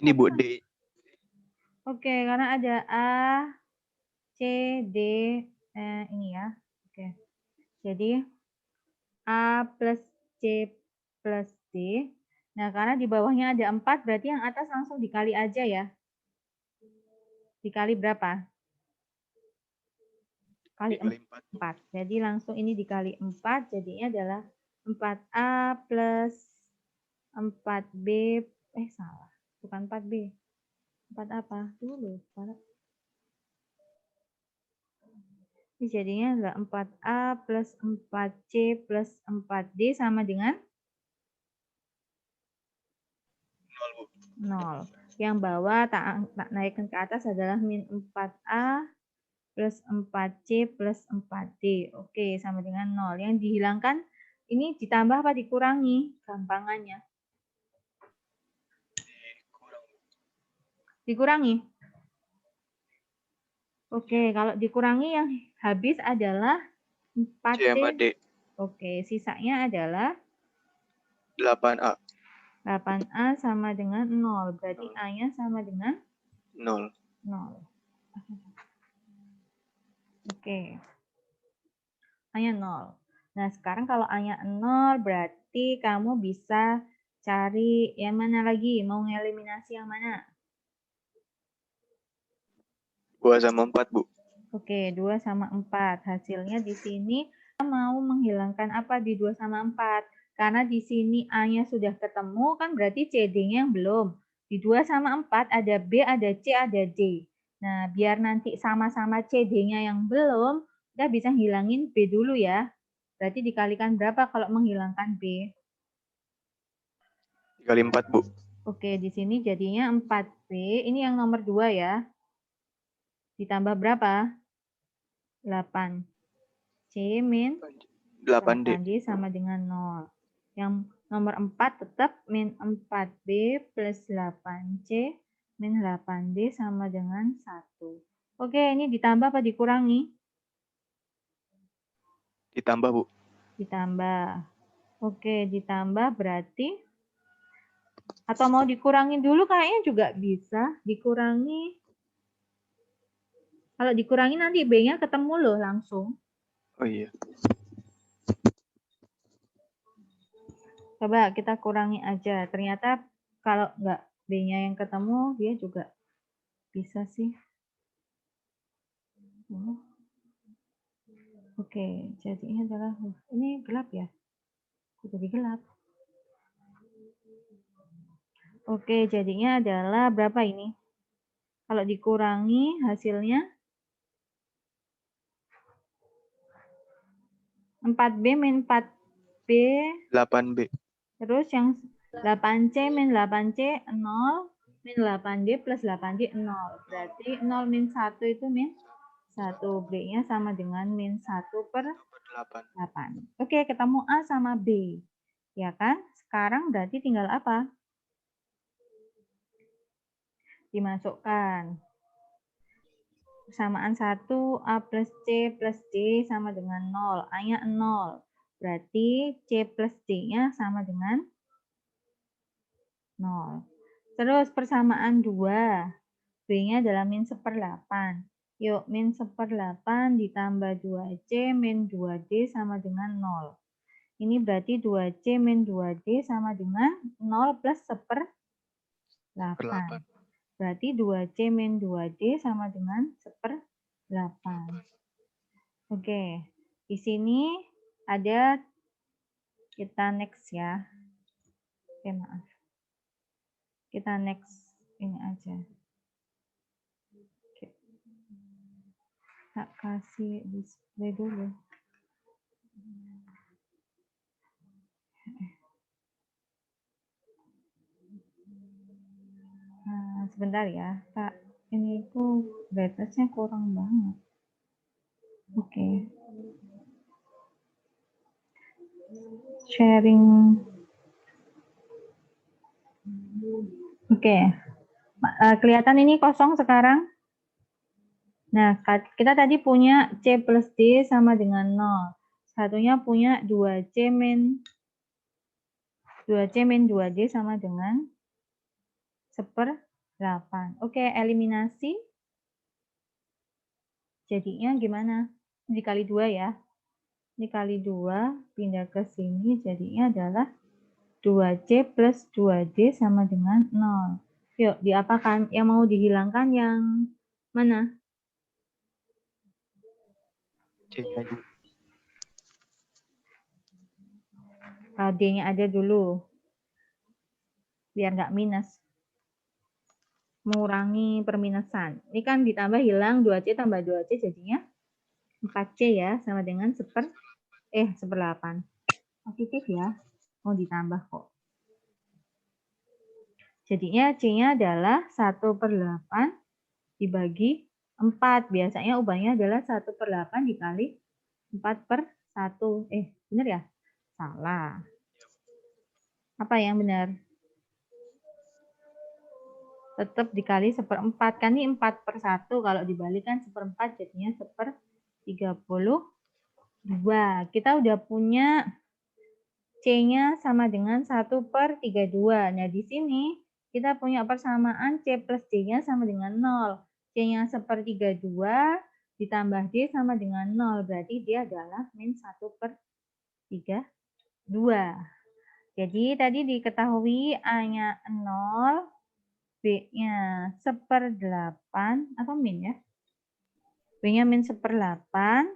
Ini Bu, D. Oke, karena ada A, C, D, ini ya. Oke. Jadi A plus C plus D. Nah, karena di bawahnya ada 4, berarti yang atas langsung dikali aja ya. Dikali berapa? Kali Dikali 4, Bu. 4. Jadi langsung ini dikali 4, jadinya adalah 4A plus 4B. Salah. Bukan 4B. 4 apa? Dulu. Ini jadinya adalah 4A plus 4C plus 4D sama dengan 0, Bu. 0. Yang bawah tak naikkan ke atas adalah min 4A plus 4C plus 4D. Oke, sama dengan 0. Yang dihilangkan ini ditambah apa dikurangi? Gampangannya. Kurang, Bu. Dikurangi. Oke, kalau dikurangi yang habis adalah 4C. C sama D. Oke, sisanya adalah 8A. 8A sama dengan 0. Berarti A-nya sama dengan 0. 0. Oke. A-nya 0. Nah, sekarang kalau A-nya 0, berarti kamu bisa cari yang mana lagi? Mau ngeliminasi yang mana? 2 sama 4, Bu. Oke, 2 sama 4. Hasilnya di sini kita mau menghilangkan apa di 2 sama 4? Karena di sini A-nya sudah ketemu, kan berarti CD-nya yang belum. Di 2 sama 4 ada B, ada C, ada D. Nah, biar nanti sama-sama CD-nya yang belum, kita bisa hilangin B dulu ya. Berarti dikalikan berapa kalau menghilangkan B? Dikali 4, Bu. Oke, di sini jadinya 4B. Ini yang nomor 2 ya. Ditambah berapa? 8. C min 8D. 8D sama dengan 0. Yang nomor 4 tetap min 4B plus 8C min 8D sama dengan 1. Oke, ini ditambah apa dikurangi? Ditambah, Bu. Ditambah. Oke, ditambah berarti, atau mau dikurangi dulu kayaknya juga bisa. Dikurangi. Kalau dikurangi nanti B-nya ketemu loh langsung. Oh iya. Coba kita kurangi aja. Ternyata kalau nggak B-nya yang ketemu, dia juga bisa sih. Oke, jadinya adalah, ini gelap ya? Jadi gelap. Oke, jadinya adalah berapa ini? Kalau dikurangi hasilnya 4B min 4B, 8B. terus yang 8C min 8C 0, min 8D plus 8D 0. Berarti 0 min 1 itu min 1. B-nya sama dengan min 1 per 8. Oke, ketemu A sama B. Ya kan? Sekarang berarti tinggal apa? Dimasukkan. Persamaan 1, A plus C plus D sama dengan 0. A-nya 0. Berarti C plus D-nya sama dengan 0. Terus persamaan 2. B-nya adalah min 1/8. Yuk, min 1/8 ditambah 2C min 2D sama dengan 0. Ini berarti 2C min 2D sama dengan 0 plus 1/8. Berarti 2C min 2D sama dengan 1/8. Oke, di sini ada, kita next ya. Oke, maaf. Kita next ini aja. Oke. Tak kasih display dulu. Nah, sebentar ya, Kak. Ini tuh brightness-nya kurang banget. Oke. Sharing. Oke. Kelihatan ini kosong sekarang? Nah, kita tadi punya C plus D sama dengan 0. Satunya punya 2C min 2D sama dengan 1/8. 8. Oke, eliminasi. Jadinya gimana? Dikali 2 ya. Dikali 2, pindah ke sini, jadinya adalah 2C plus 2D sama dengan 0. Yuk, diapakan? Yang mau dihilangkan yang mana? C-nya dulu. D-nya ada dulu. Biar nggak minus. Mengurangi perminusan. Ini kan ditambah hilang 2C tambah 2C jadinya 4C ya, sama dengan 1/8. Positif ya. Mau ditambah kok. Jadinya C-nya adalah 1/8 dibagi 4. Biasanya ubahnya adalah 1/8 dikali 4/1. Benar ya? Salah. Apa yang benar? Tetap dikali 1/4. Kan ini 4/1. Kalau dibalikan 1/4 jadinya 1/32. Kita udah punya C-nya sama dengan 1/32. Nah, di sini kita punya persamaan C plus D-nya sama dengan 0. C-nya 1/32 ditambah D sama dengan 0. Berarti dia adalah min 1/32. Jadi tadi diketahui A-nya 0, B-nya 1/8, atau min ya? B-nya min 1/8,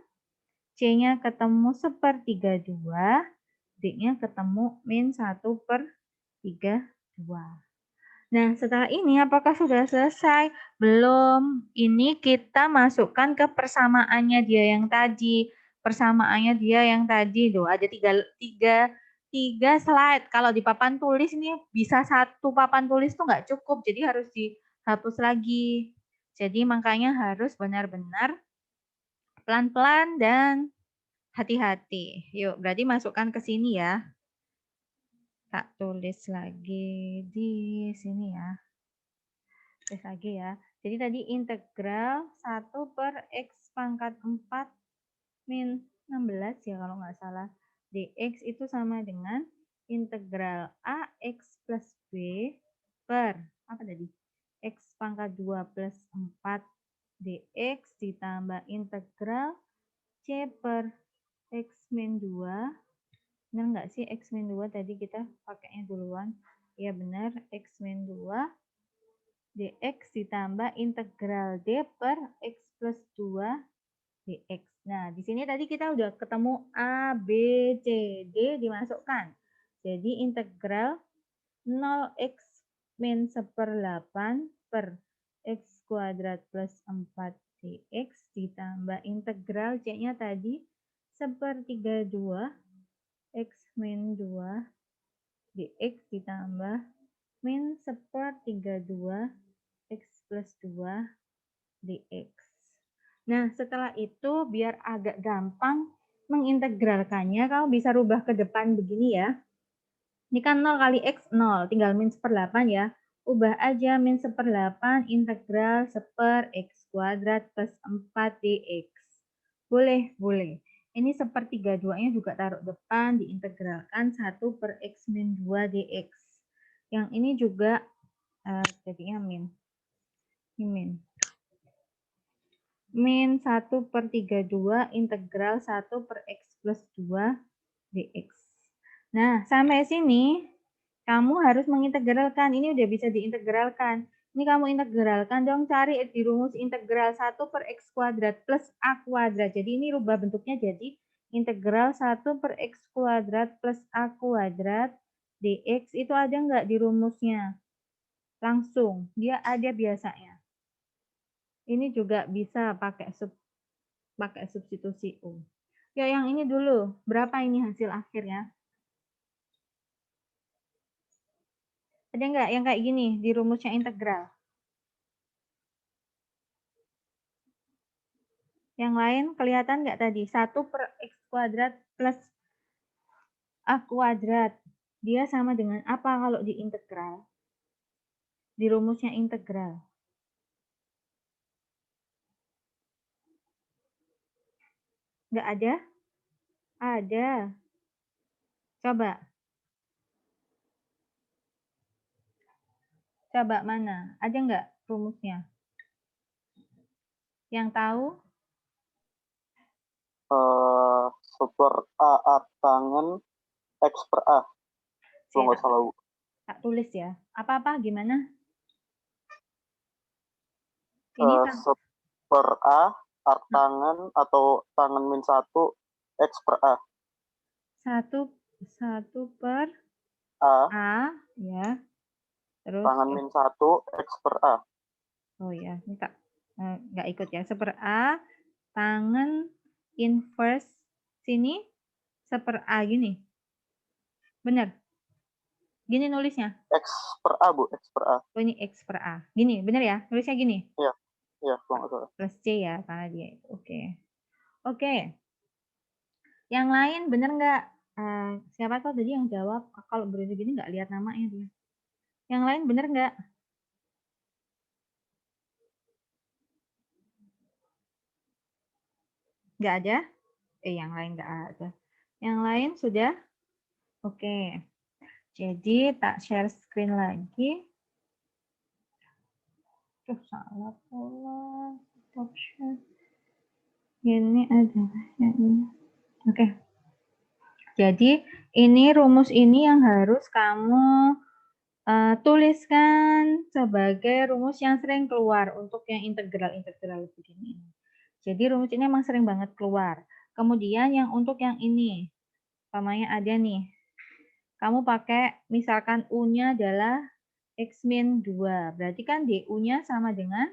C-nya ketemu 1/32, D-nya ketemu min 1/32. Nah, setelah ini apakah sudah selesai? Belum. Ini kita masukkan ke persamaannya dia yang tadi. Persamaannya dia yang tadi. Tuh, ada tiga slide. Kalau di papan tulis ini bisa satu papan tulis tuh nggak cukup. Jadi harus dihapus lagi. Jadi makanya harus benar-benar pelan-pelan dan hati-hati. Yuk, berarti masukkan ke sini ya. Tak tulis lagi di sini ya. Tulis lagi ya. Jadi tadi integral 1/x⁴ min 16 ya kalau nggak salah. Dx itu sama dengan integral ax plus b per, apa tadi? x⁴ plus 4 dx ditambah integral c per x min 2. Benar nggak sih x min 2 tadi kita pakainya duluan? Ya benar, x min 2 dx ditambah integral d per x plus 2 dx. Nah, di sini tadi kita udah ketemu A, B, C, D dimasukkan. Jadi integral 0x min 1/8 per x kuadrat plus 4 dx ditambah integral C-nya tadi 1/32 x min 2 dx ditambah min 1/32 x plus 2 dx. Nah, setelah itu biar agak gampang mengintegralkannya, kamu bisa rubah ke depan begini ya. Ini kan 0 kali x 0, tinggal min 1/8 ya. Ubah aja min 1/8 integral 1/x kuadrat plus 4 dx. Boleh, boleh. Ini 1/32-nya juga taruh depan, diintegralkan 1/x min 2 dx. Yang ini juga jadinya min. Ini min. Min 1/32 integral 1/x plus 2 dx. Nah, sampai sini kamu harus mengintegralkan. Ini udah bisa diintegralkan. Ini kamu integralkan dong, cari di rumus integral 1/x kuadrat plus a kuadrat. Jadi ini rubah bentuknya jadi integral 1/x kuadrat plus a kuadrat dx. Itu ada nggak di rumusnya? Langsung, dia ada biasanya. Ini juga bisa pakai substitusi U. Ya, yang ini dulu. Berapa ini hasil akhirnya? Ada nggak yang kayak gini di rumusnya integral? Yang lain kelihatan nggak tadi? 1/x kuadrat plus a kuadrat. Dia sama dengan apa kalau diintegral? Di rumusnya integral. Nggak ada? Ada. Coba. Coba mana? Ada nggak rumusnya? Yang tahu? Super A tangan X per A. Kalau nggak salah, Bu. Tak tulis ya. Apa-apa gimana? Ini Super A tangan atau tangan min 1 X per A. 1 per A, ya. Terus Tangan min 1 X per A. oh ya, ini tak nggak ikut ya. Seper A, tangan inverse sini seper A gini. Benar? Gini nulisnya? X per A, Bu. X per A. Oh, ini X per A. Gini, benar ya? Nulisnya gini? Iya, iya, kalau nggak salah. Plus C ya, karena dia. Oke. Oke. Yang lain benar nggak? Siapa tahu tadi yang jawab, kalau begitu gini nggak lihat namanya dia. Yang lain benar nggak? Nggak ada? Yang lain nggak ada. Yang lain sudah? Oke. Jadi tak share screen lagi. Salah pola. Stop share. Ini adalah yang ini. Oke. Jadi ini rumus ini yang harus kamu tuliskan sebagai rumus yang sering keluar untuk yang integral begini. Jadi rumus ini emang sering banget keluar. Kemudian yang untuk yang ini, umpamanya ada nih, kamu pakai misalkan U-nya adalah X min 2. Berarti kan DU-nya sama dengan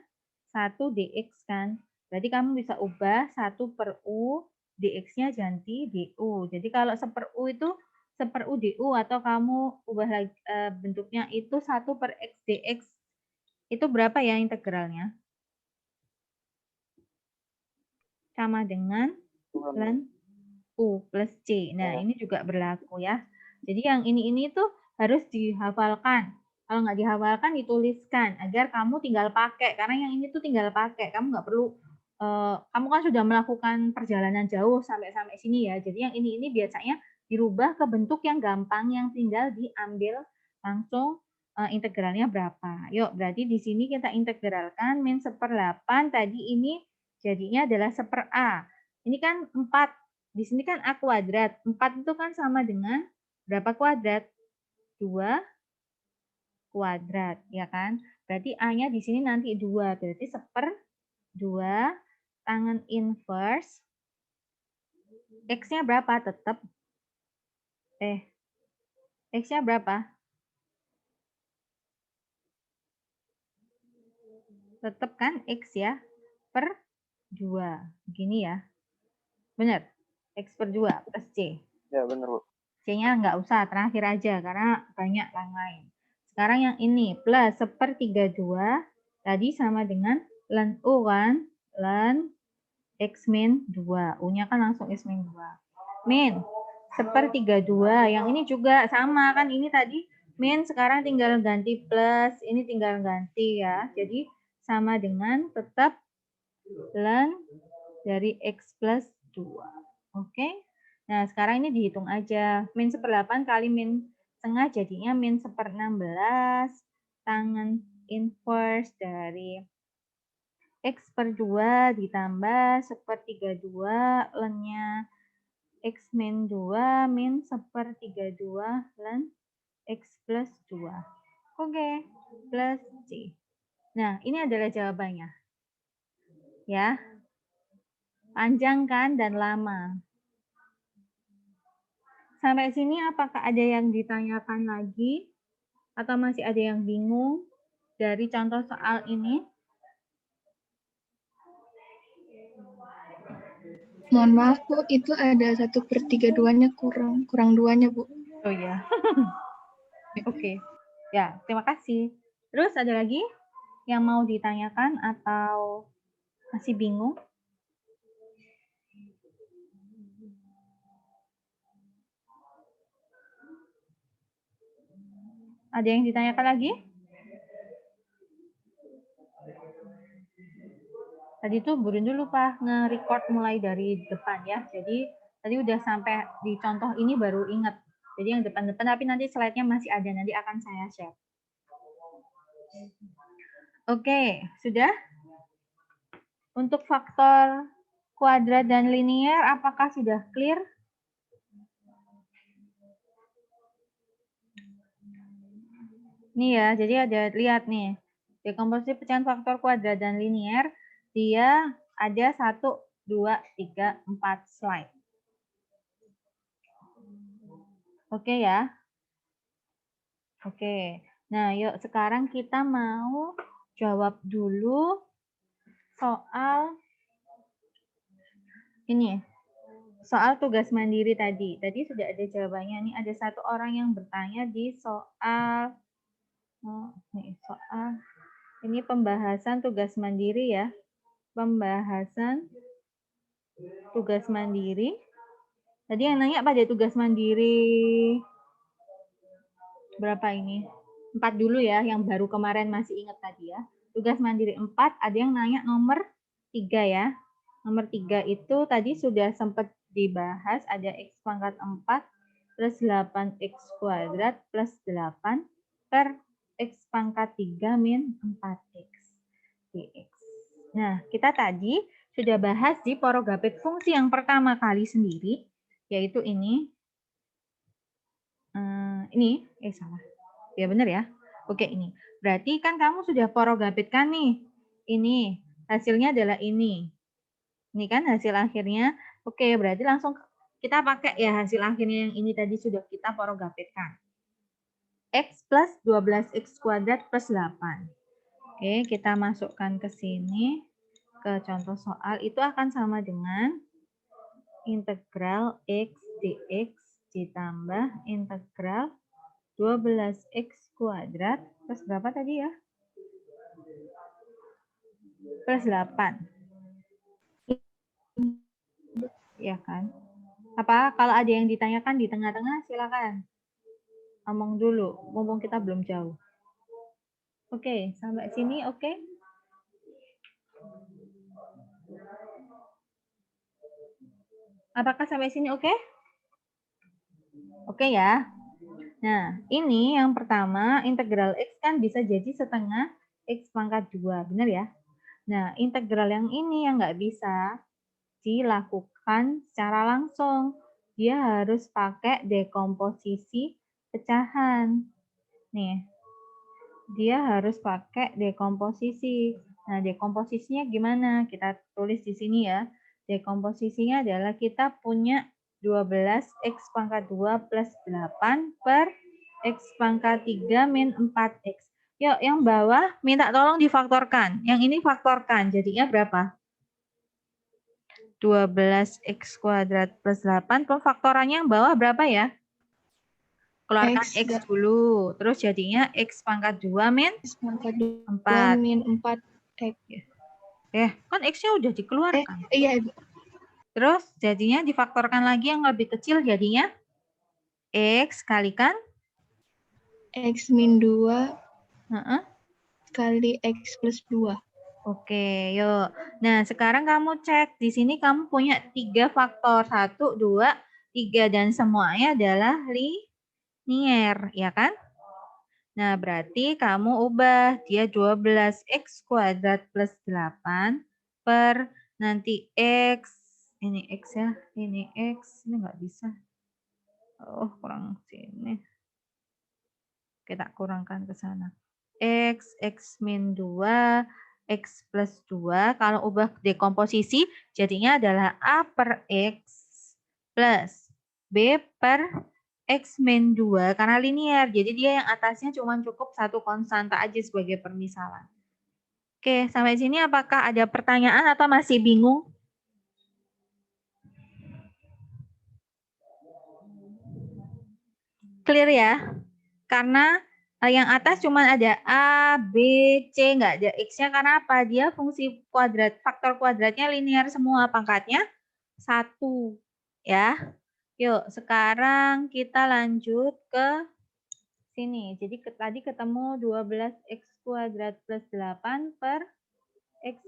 1 DX kan. Berarti kamu bisa ubah 1 per U, DX-nya ganti DU. Jadi kalau seper U itu seper U DU atau kamu ubah lagi bentuknya itu 1 per X DX. Itu berapa ya integralnya? Sama dengan ln U plus C. Nah, ini juga berlaku ya. Jadi yang ini tuh harus dihafalkan. Kalau nggak dihafalkan, dituliskan agar kamu tinggal pakai. Karena yang ini tuh tinggal pakai. Kamu nggak perlu, kamu kan sudah melakukan perjalanan jauh sampai sini ya. Jadi yang ini biasanya dirubah ke bentuk yang gampang, yang tinggal diambil langsung integralnya berapa. Yuk, berarti di sini kita integralkan min 1/8. Tadi ini jadinya adalah 1/A. Ini kan 4. Di sini kan A kuadrat. 4 itu kan sama dengan berapa kuadrat? 2 kuadrat, ya kan? Berarti A-nya di sini nanti 2. Berarti 1/2 tangan inverse. X-nya berapa? Tetap. X-nya berapa? Tetap kan X ya? Per 2. Begini ya. Benar? X per 2 plus C. Ya, benar, Bu. C-nya nggak usah, terakhir aja, karena banyak yang lain. Sekarang yang ini, plus 1/32, tadi sama dengan ln U kan, ln X min 2. U-nya kan langsung X min 2. Min 1/32, yang ini juga sama kan, ini tadi min, sekarang tinggal ganti plus, ini tinggal ganti ya. Jadi sama dengan tetap ln dari X plus 2. Oke? Nah, sekarang ini dihitung aja. Min 1/8 kali min setengah jadinya min 1/16 tangan inverse dari X per 2 ditambah 1/32 ln-nya X min 2 min 1/32 ln X plus 2. Oke, plus C. Nah, ini adalah jawabannya. Ya. Panjang kan dan lama. Sampai sini apakah ada yang ditanyakan lagi? Atau masih ada yang bingung dari contoh soal ini? Mohon maaf, Bu, itu ada 1/32-nya kurang 2-nya, Bu. Oh iya. Oke. Ya, terima kasih. Terus ada lagi yang mau ditanyakan atau masih bingung? Ada yang ditanyakan lagi? Tadi tuh Bu Rindu lupa nge-record mulai dari depan ya. Jadi tadi udah sampai di contoh ini baru ingat. Jadi yang depan-depan, tapi nanti slide-nya masih ada, nanti akan saya share. Oke, sudah? Untuk faktor kuadrat dan linier, apakah sudah clear? Nih ya, jadi ada, lihat nih. Dekomposisi pecahan faktor kuadrat dan linier, dia ada 1, 2, 3, 4 slide. Oke ya? Oke. Nah, yuk sekarang kita mau jawab dulu soal ini. Soal tugas mandiri tadi. Tadi sudah ada jawabannya. Nih ada satu orang yang bertanya di soal soal ini pembahasan tugas mandiri ya. Pembahasan tugas mandiri. Tadi yang nanya pada tugas mandiri berapa ini? 4 dulu ya, yang baru kemarin masih ingat tadi ya. Tugas mandiri 4, ada yang nanya nomor 3 ya. Nomor 3 itu tadi sudah sempat dibahas, ada X pangkat 4 plus 8X kuadrat plus 8 per X pangkat 3 min 4X dx. Nah, kita tadi sudah bahas di porogapit fungsi yang pertama kali sendiri, yaitu ini. Salah. Ya benar ya. Oke, ini. Berarti kan kamu sudah porogapitkan nih. Ini hasilnya adalah ini. Ini kan hasil akhirnya. Oke, berarti langsung kita pakai ya hasil akhirnya yang ini tadi sudah kita porogapitkan. X plus 12X kuadrat plus 8. Oke, kita masukkan ke sini. Ke contoh soal itu akan sama dengan integral X dx ditambah integral 12X kuadrat plus berapa tadi ya? Plus 8. Ya kan? Apa kalau ada yang ditanyakan di tengah-tengah silakan. Ngomong dulu, mumpung kita belum jauh. Oke, sampai sini oke? Apakah sampai sini oke? Oke ya. Nah, ini yang pertama, integral X kan bisa jadi setengah X pangkat 2, benar ya? Nah, integral yang ini yang nggak bisa dilakukan secara langsung. Dia harus pakai dekomposisi pecahan. Nih, dia harus pakai dekomposisi. Nah, dekomposisinya gimana? Kita tulis di sini ya. Dekomposisinya adalah kita punya 12X pangkat 2 plus 8 per X pangkat 3 min 4X. Yuk, yang bawah minta tolong difaktorkan. Yang ini faktorkan. Jadinya berapa? 12X kuadrat plus 8. Faktorannya yang bawah berapa ya? Keluarkan X dulu. Terus jadinya X pangkat 2 min X pangkat 2 4. min 4X. Kan X-nya udah dikeluarkan. Iya. Terus jadinya difaktorkan lagi yang lebih kecil jadinya X kalikan X min 2 kali X plus 2. Oke, yuk. Nah, sekarang kamu cek. Di sini kamu punya 3 faktor. 1, 2, 3. Dan semuanya adalah linier, ya kan? Nah, berarti kamu ubah. Dia 12X kuadrat plus 8 per nanti X. Ini X ya, ini X. Ini nggak bisa. Oh, kurang sini. Kita kurangkan ke sana. X min 2, X plus 2. Kalau ubah dekomposisi, jadinya adalah A per X plus B per X min 2. Karena linear, jadi dia yang atasnya cuma cukup satu konstanta aja sebagai permisalan. Oke, sampai sini apakah ada pertanyaan atau masih bingung? Clear ya? Karena yang atas cuma ada A, B, C, nggak ada X-nya. Karena apa? Dia fungsi kuadrat, faktor kuadratnya linear semua, pangkatnya 1. Ya. Yuk, sekarang kita lanjut ke sini. Jadi tadi ketemu 12X kuadrat plus 8 per X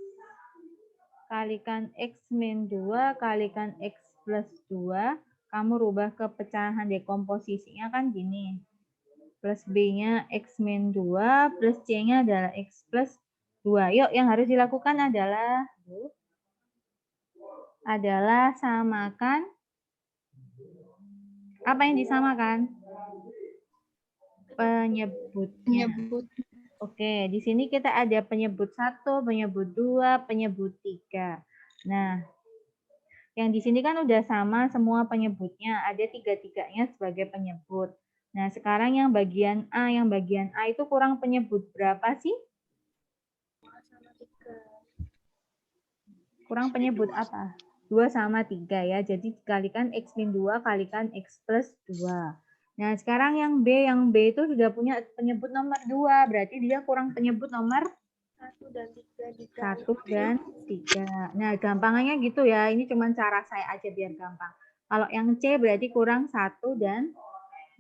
kalikan X min 2 kalikan X plus 2. Kamu rubah ke pecahan dekomposisinya kan gini. plus B-nya X min 2 plus C-nya adalah X plus 2. Yuk, yang harus dilakukan adalah samakan. Apa yang disamakan? Penyebutnya. Menyebut. Oke, di sini kita ada penyebut 1, penyebut 2, penyebut 3. Nah, yang di sini kan udah sama semua penyebutnya, ada tiga-tiganya sebagai penyebut. Nah, sekarang yang bagian A itu kurang penyebut berapa sih? Kurang penyebut apa? 2 sama 3 ya, jadi dikalikan X min 2 kalikan X plus 2. Nah, sekarang yang B itu sudah punya penyebut nomor 2, berarti dia kurang penyebut nomor 1 dan 3. Nah, gampangannya gitu ya, ini cuma cara saya aja biar gampang. Kalau yang C berarti kurang 1 dan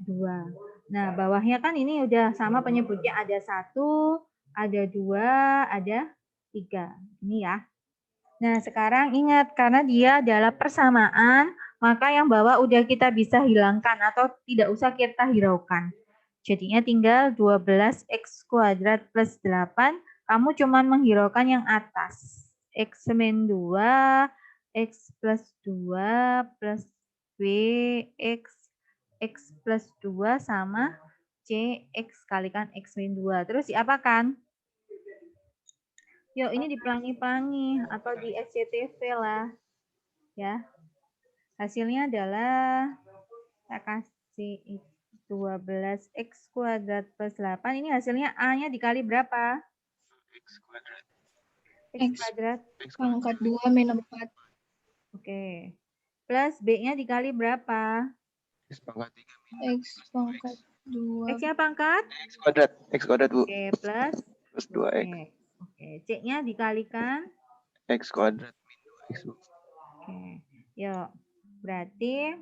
2. Nah, bawahnya kan ini udah sama penyebutnya, ada 1, ada 2, ada 3. Ini ya. Nah, sekarang ingat, karena dia adalah persamaan, maka yang bawah udah kita bisa hilangkan atau tidak usah kita hiraukan. Jadinya tinggal 12x kuadrat plus 8, kamu cuma menghiraukan yang atas. X min 2, X plus 2 plus B, X plus 2 sama C, X kalikan X min 2. Terus diapakan? Yuk, ini dipelangi-pelangi atau di SCTV lah. Ya. Hasilnya adalah kita kasih 12x kuadrat plus 8. Ini hasilnya A-nya dikali berapa? X kuadrat. X kuadrat. Pangkat 2 min 4. Oke. Plus B-nya dikali berapa? X pangkat 3 min X pangkat 2. X-nya pangkat? X kuadrat. X kuadrat, Bu. Oke, plus 2x. Oke, C-nya dikalikan? X kuadrat min 2x, Bu. Oke. Yuk. Berarti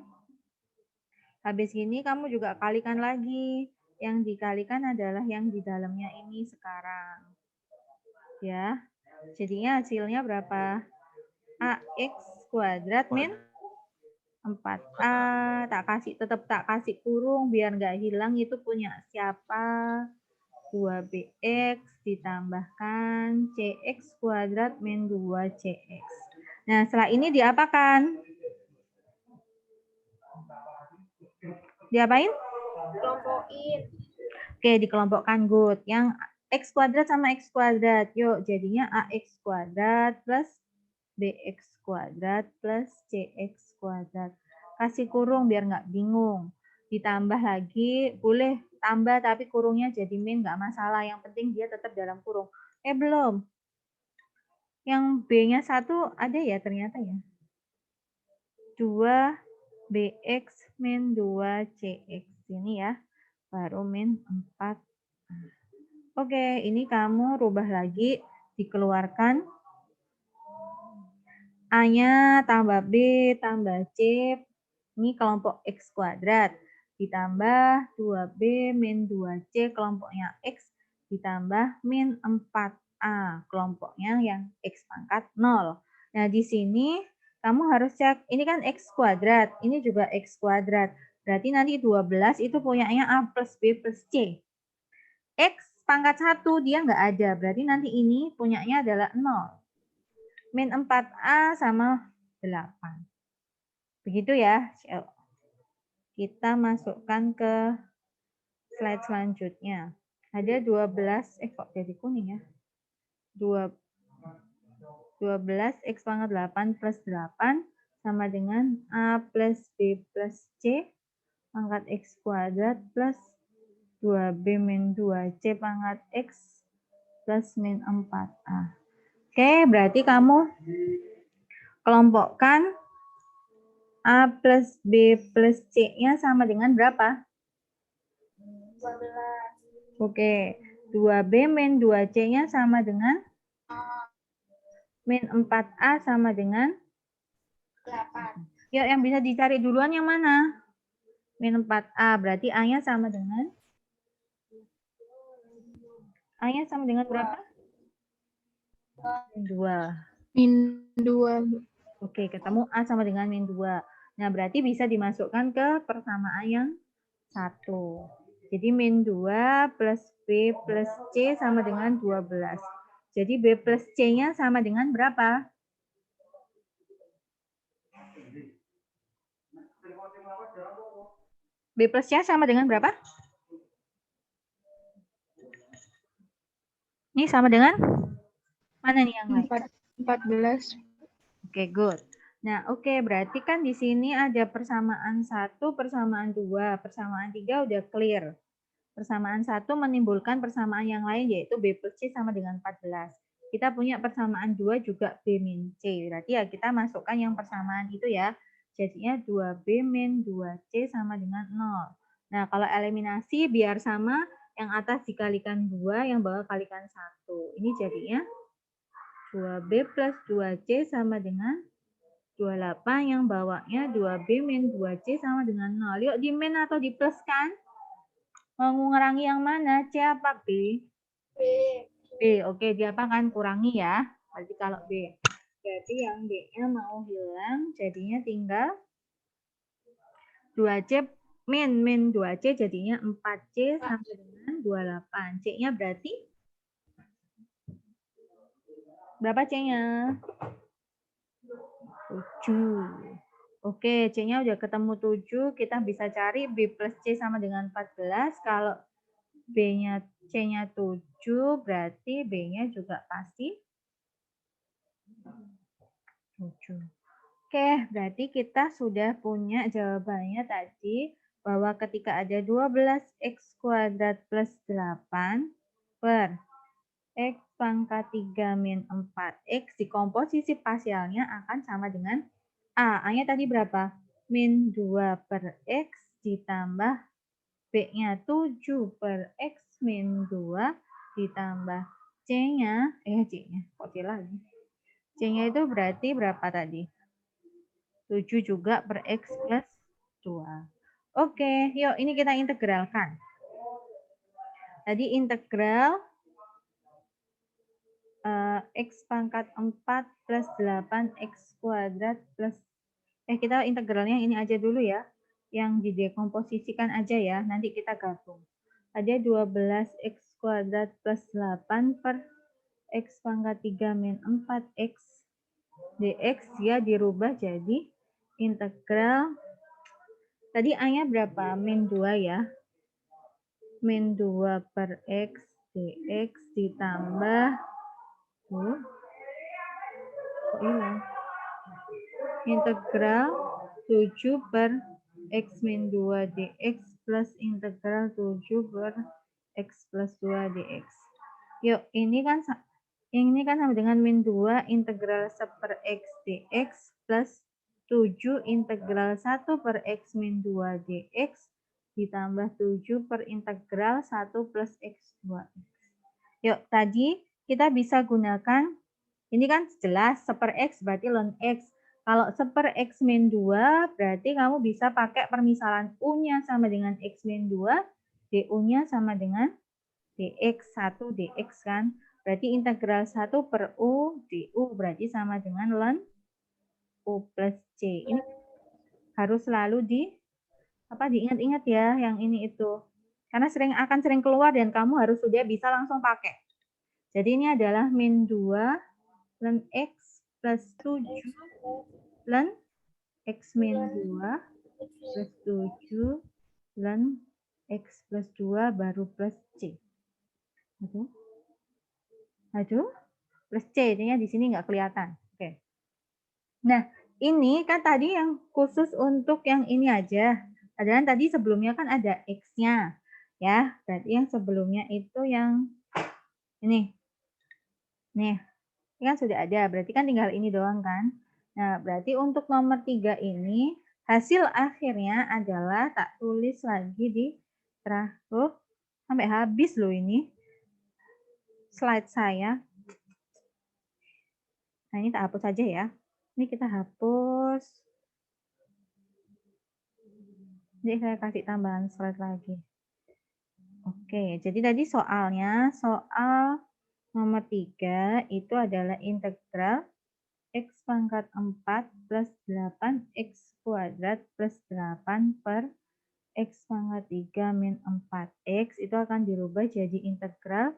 habis ini kamu juga kalikan lagi. Yang dikalikan adalah yang di dalamnya ini sekarang. Ya. Jadinya hasilnya berapa? AX kuadrat min 4A. Tetap tak kasih kurung biar nggak hilang itu punya siapa? 2BX ditambahkan CX kuadrat min 2CX. Nah, setelah ini diapakan? Diapain? Kelompokin. Oke, dikelompokkan, good. Yang X kuadrat sama X kuadrat. Yuk, jadinya AX kuadrat plus BX kuadrat plus CX kuadrat. Kasih kurung biar nggak bingung. Ditambah lagi, boleh tambah tapi kurungnya jadi min, nggak masalah. Yang penting dia tetap dalam kurung. Belum. Yang B-nya 1 ada ya ternyata ya. 2BX min 2CX. Ini ya. Baru min 4. Oke, ini kamu rubah lagi, dikeluarkan. A-nya tambah B tambah C, ini kelompok X kuadrat. Ditambah 2B min 2C kelompoknya X, ditambah min 4A kelompoknya yang X pangkat 0. Nah, di sini kamu harus cek, ini kan X kuadrat, ini juga X kuadrat. Berarti nanti 12 itu punyanya A plus B plus C. X pangkat 1 dia nggak ada, berarti nanti ini punyanya adalah 0. Min 4A sama 8. Begitu ya. Kita masukkan ke slide selanjutnya. Ada 12, kok jadi kuning ya? 12 X pangkat 8 plus 8 sama dengan A plus B plus C pangkat X kuadrat plus 2B min 2C pangkat X plus min 4A. Oke, berarti kamu kelompokkan A plus B plus C-nya sama dengan berapa? 12. Oke, 2B min 2C-nya sama dengan? Min 4A sama dengan? 8. Ya, yang bisa dicari duluan yang mana? Min 4A, berarti A-nya sama dengan? A-nya sama dengan berapa? Min 2. Min 2. Oke, ketemu A sama dengan min 2. Nah, berarti bisa dimasukkan ke persamaan yang 1. Jadi min 2 plus B plus C sama dengan 12. Jadi B plus C-nya sama dengan berapa? B plus C sama dengan berapa? Ini sama dengan? Mana nih yang lain? 14. Oke, good. Nah, oke, berarti kan di sini ada persamaan 1, persamaan 2, persamaan 3 udah clear. Persamaan 1 menimbulkan persamaan yang lain, yaitu B plus C sama dengan 14. Kita punya persamaan 2 juga B min C. Berarti ya kita masukkan yang persamaan itu ya. Jadinya 2B min 2C sama dengan 0. Nah, kalau eliminasi biar sama, yang atas dikalikan 2, yang bawah kalikan 1. Ini jadinya 2B plus 2C sama dengan 28, yang bawahnya 2B min 2C sama dengan 0. Yuk di min atau di plus kan? Mau ngurangi yang mana? C apa B? B. Oke, dia apa kan? Kurangi ya. Berarti kalau B. Berarti yang B-nya mau hilang, jadinya tinggal 2C min 2C jadinya 4C sama dengan 28. C-nya berarti berapa C-nya? 7. Oke, C-nya udah ketemu 7. Kita bisa cari B plus C sama dengan 14. Kalau B-nya C-nya 7, berarti B-nya juga pasti 7. Oke, berarti kita sudah punya jawabannya tadi bahwa ketika ada 12x kuadrat plus 8 per x pangkat 3 min 4x, di komposisi parsialnya akan sama dengan A. A-nya tadi berapa? Min 2 per x ditambah B-nya 7 per x min 2 ditambah C-nya, C-nya, kok C lagi? C-nya itu berarti berapa tadi? 7 juga per x plus 2. Oke, yuk ini kita integralkan. Tadi integral x pangkat 4 plus 8x kuadrat plus, kita integralnya ini aja dulu ya. Yang didekomposisikan aja ya, nanti kita gabung. Ada 12x kuadrat plus 8 per x pangkat 3 min 4x dx, ya dirubah jadi integral. Tadi A-nya berapa? Min 2 ya. Min 2 per x dx ditambah kok hilang? Integral 7 per x min 2 dx plus integral 7 per x plus 2 dx. Yuk, ini kan sama dengan min 2 integral 1 per x dx plus 7 integral 1 per x min 2 dx ditambah 7 per integral 1 plus x 2x. Yuk, tadi kita bisa gunakan, ini kan jelas 1 per x berarti ln x. Kalau 1 per x min 2, berarti kamu bisa pakai permisalan U-nya sama dengan x min 2, du-nya sama dengan dx, 1 dx kan. Berarti integral 1 per U du berarti sama dengan ln U plus C. Ini harus selalu diingat-ingat ya yang ini itu. Karena akan sering keluar dan kamu harus sudah bisa langsung pakai. Jadi ini adalah min 2 ln x plus 7 ln x min 2 plus 7 ln x plus 2 baru plus C. Aduh, plus C, ini di sini nggak kelihatan. Oke. Nah, ini kan tadi yang khusus untuk yang ini aja. Padahal tadi sebelumnya kan ada X-nya. Ya, berarti yang sebelumnya itu yang ini. Nih, ini kan sudah ada. Berarti kan tinggal ini doang kan. Nah, berarti untuk nomor 3 ini, hasil akhirnya adalah tak tulis lagi di terakhir. Sampai habis loh ini slide saya. Nah, ini tak hapus saja ya. Ini kita hapus. Jadi saya kasih tambahan slide lagi. Oke, jadi tadi soalnya, soal nomor 3 itu adalah integral x pangkat 4 plus 8x kuadrat plus 8 per X pangkat 3 min 4X itu akan dirubah jadi integral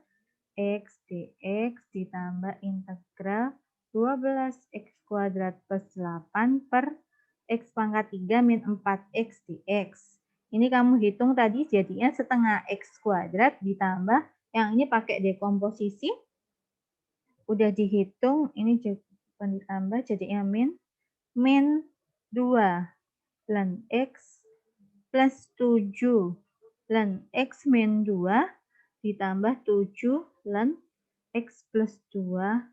X dx ditambah integral 12X kuadrat plus 8 per X pangkat 3 min 4X dx. Ini kamu hitung tadi jadinya setengah X kuadrat ditambah, yang ini pakai dekomposisi. Udah dihitung, ini ditambah jadinya min 2 ln X plus 7 ln X min 2 ditambah 7 ln X plus 2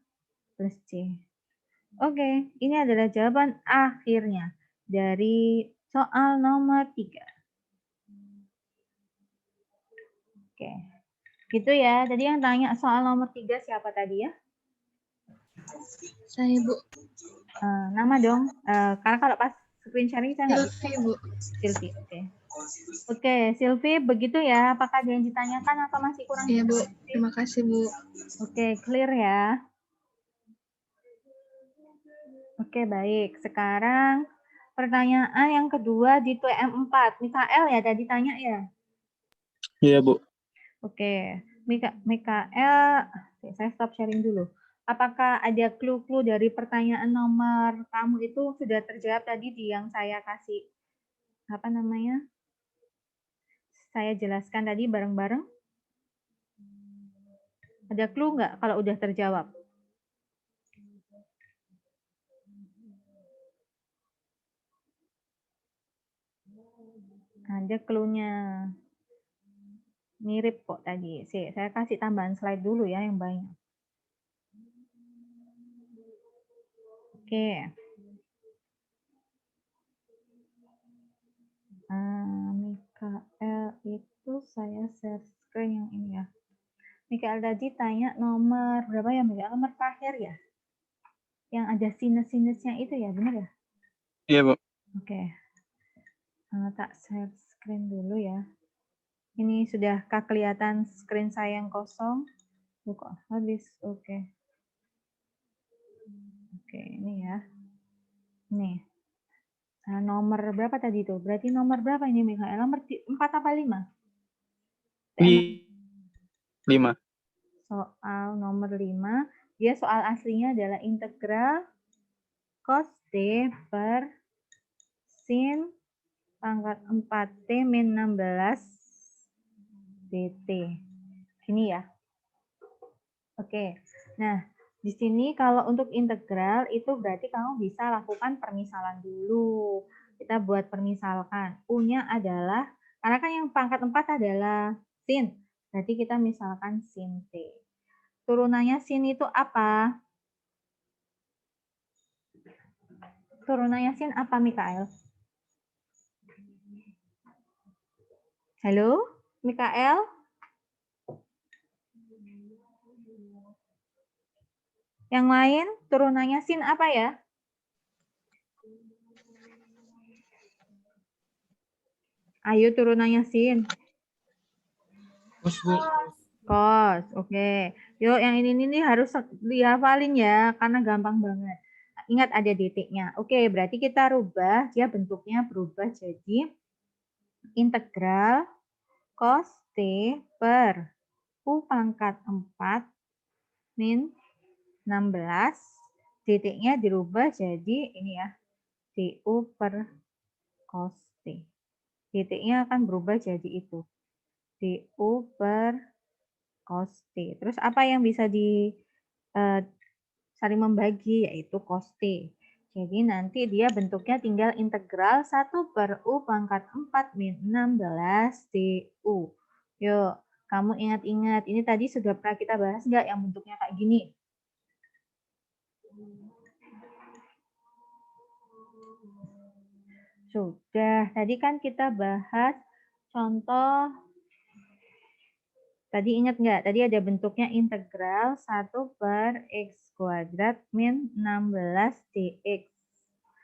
plus C. Oke, ini adalah jawaban akhirnya dari soal nomor 3. Oke, gitu ya. Tadi yang tanya soal nomor 3 siapa tadi ya? Saya, Bu. Nama dong. Karena kalau pas screen sharing saya nggak bisa. Silvi, Bu. Silvi, oke. Oke, Silvi, begitu ya. Apakah ada yang ditanyakan atau masih kurang? Iya, Bu. Terima kasih, Bu. Oke, clear ya. Oke, baik. Sekarang pertanyaan yang kedua di TM4. Mikael ya tadi tanya ya? Iya, Bu. Oke, Mikael, saya stop sharing dulu. Apakah ada clue-clue dari pertanyaan nomor kamu itu sudah terjawab tadi di yang saya kasih, apa namanya? Saya jelaskan tadi bareng-bareng. Ada clue nggak kalau udah terjawab? Ada clue-nya. Mirip kok tadi. Saya kasih tambahan slide dulu ya yang banyak. Oke. Mikael itu saya share screen yang ini ya. Mikael tadi tanya nomor berapa ya Mikael? Nomor terakhir ya? Yang ada sinus-sinusnya itu ya, benar ya? Iya, Bu. Oke. Tak share screen dulu ya. Ini sudahkah kelihatan screen saya yang kosong? Kok habis? Oke. Oke, ini ya. Nih. Nomor berapa tadi itu? Berarti nomor berapa ini Mikael? Nomor 4 apa 5? 5. Soal nomor 5. Dia soal aslinya adalah integral cos T per sin pangkat 4T min 16 dt. Ini ya. Oke. Nah, di sini kalau untuk integral itu berarti kamu bisa lakukan permisalan dulu. Kita buat permisalkan. U-nya adalah, karena kan yang pangkat 4 adalah sin. Berarti kita misalkan sin T. Turunannya sin itu apa? Turunannya sin apa, Mikael? Halo, Mikael? Yang lain, turunannya sin apa ya? Ayo turunannya sin. Cos, Bu. Cos, oke. Yuk, yang ini harus dihafalin ya, karena gampang banget. Ingat ada dt-nya. Oke, berarti kita rubah, dia bentuknya berubah jadi integral cos T per U pangkat 4 min 16. Dt-nya dirubah jadi ini ya, du per cos T. Dt-nya akan berubah jadi itu, du per cos T. Terus apa yang bisa saling membagi, yaitu cos T. Jadi nanti dia bentuknya tinggal integral 1 per U pangkat 4 min 16 du. Yuk, kamu ingat-ingat. Ini tadi sudah pernah kita bahas nggak yang bentuknya kayak gini? Sudah. Tadi kan kita bahas contoh. Tadi ingat nggak? Tadi ada bentuknya integral 1 per X kuadrat min 16 dx.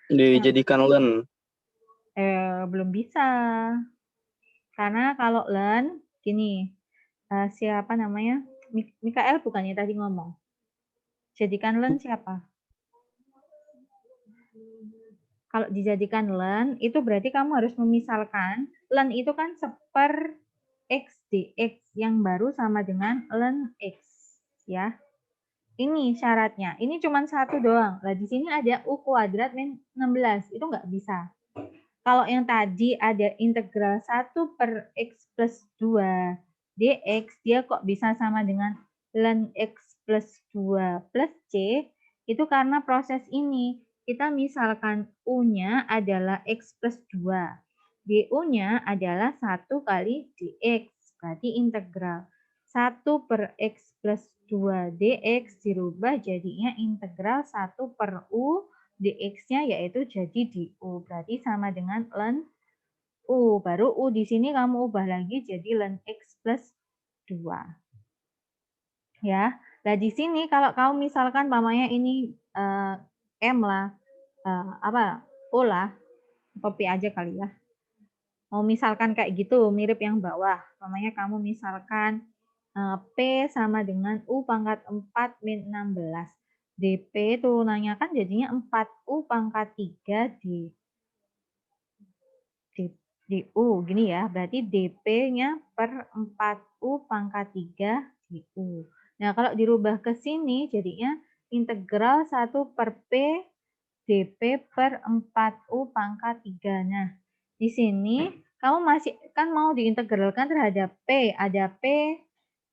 Dijadikan ln. Belum bisa. Karena kalau ln, gini, siapa namanya? Mikael bukannya tadi ngomong. Jadikan ln siapa? Kalau dijadikan ln, itu berarti kamu harus memisalkan, ln itu kan seper x dx yang baru sama dengan ln x. Ya. Ini syaratnya. Ini cuma satu doang. Nah, di sini ada u kuadrat min 16. Itu nggak bisa. Kalau yang tadi ada integral 1 per x plus 2 dx, dia kok bisa sama dengan ln x plus 2 plus c, itu karena proses ini. Kita misalkan u-nya adalah x plus 2. du-nya adalah 1 kali dx. Berarti integral 1 per x plus 2 dx dirubah jadinya integral 1 per u dx-nya yaitu jadi du. Berarti sama dengan ln u. Baru u di sini kamu ubah lagi jadi ln x plus 2. Ya. Nah, di sini kalau kamu misalkan namanya ini m lah, o lah, copy aja kali ya. Mau misalkan kayak gitu, mirip yang bawah. Namanya kamu misalkan P sama dengan U pangkat 4 min 16. DP turunannya kan jadinya 4U pangkat 3 di U. Gini ya, berarti DP-nya per 4U pangkat 3 di U. Nah, kalau dirubah ke sini jadinya integral 1 per P DP per 4U pangkat 3. Nah, di sini kamu masih kan mau diintegralkan terhadap P. Ada P,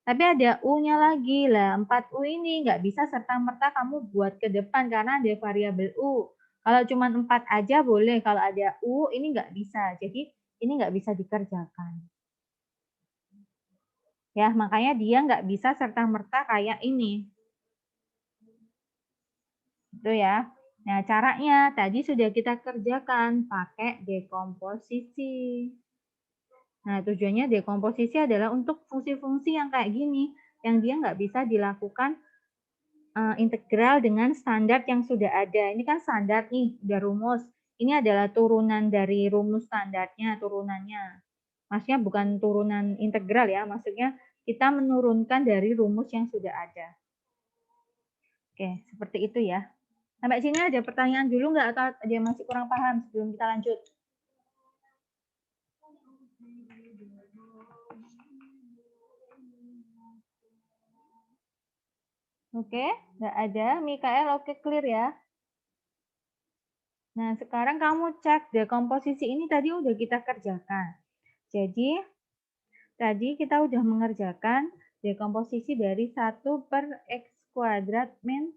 tapi ada U-nya lagi. Lah, 4U ini nggak bisa serta-merta kamu buat ke depan karena ada variabel U. Kalau cuma 4 aja boleh. Kalau ada U, ini nggak bisa. Jadi, ini nggak bisa dikerjakan. Ya, makanya dia nggak bisa serta-merta kayak ini. Itu ya. Nah, caranya tadi sudah kita kerjakan pakai dekomposisi. Nah, tujuannya dekomposisi adalah untuk fungsi-fungsi yang kayak gini, yang dia nggak bisa dilakukan integral dengan standar yang sudah ada. Ini kan standar nih, udah rumus. Ini adalah turunan dari rumus standarnya, turunannya. Maksudnya bukan turunan integral ya, maksudnya kita menurunkan dari rumus yang sudah ada. Oke, seperti itu ya. Sampai sini ada pertanyaan dulu nggak atau ada yang masih kurang paham sebelum kita lanjut? Oke, nggak ada. Mikael, oke, clear ya. Nah, sekarang kamu cek dekomposisi ini tadi udah kita kerjakan. Jadi, tadi kita udah mengerjakan dekomposisi dari 1 per x kuadrat min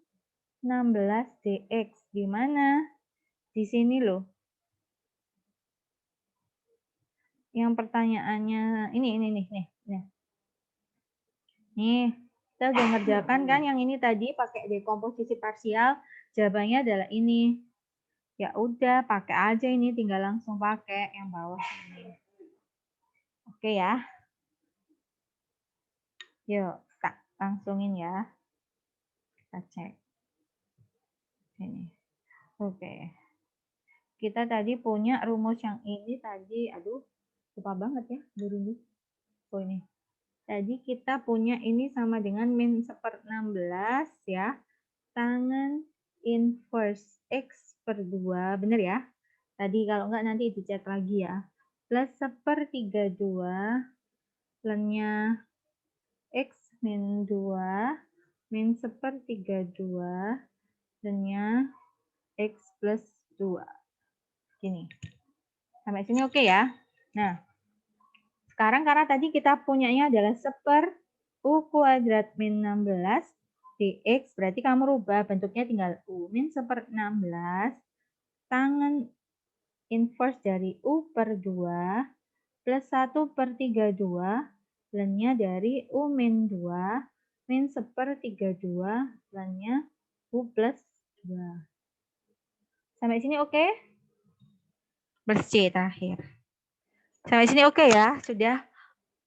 16 dx. Di mana? Di sini loh. Yang pertanyaannya, ini nih. Nih, kita udah ngerjakan kan yang ini tadi pakai dekomposisi parsial. Jawabannya adalah ini. Ya udah, pakai aja ini, tinggal langsung pakai yang bawah ini. Oke ya. Yuk, tak langsungin ya. Kita cek. Ini. Oke. Kita tadi punya rumus yang ini tadi, aduh, lupa banget ya, dulu. Oh ini. Tadi kita punya ini sama dengan min 1/16 ya. Tangan inverse X per 2, bener ya? Tadi kalau enggak nanti dicek lagi ya. Plus 1/32, ln-nya X min 2, min 1/32, ln-nya X plus 2. Gini. Sampai sini oke ya? Nah, sekarang karena tadi kita punyanya adalah 1/u kuadrat min 16 dx, berarti kamu rubah bentuknya tinggal u min 1/16 tangan inverse dari u per 2 plus 1/32 ln-nya dari u min 2 min 1/32 ln-nya u plus 2. Sampai sini oke? Bersih terakhir. Sampai sini oke ya?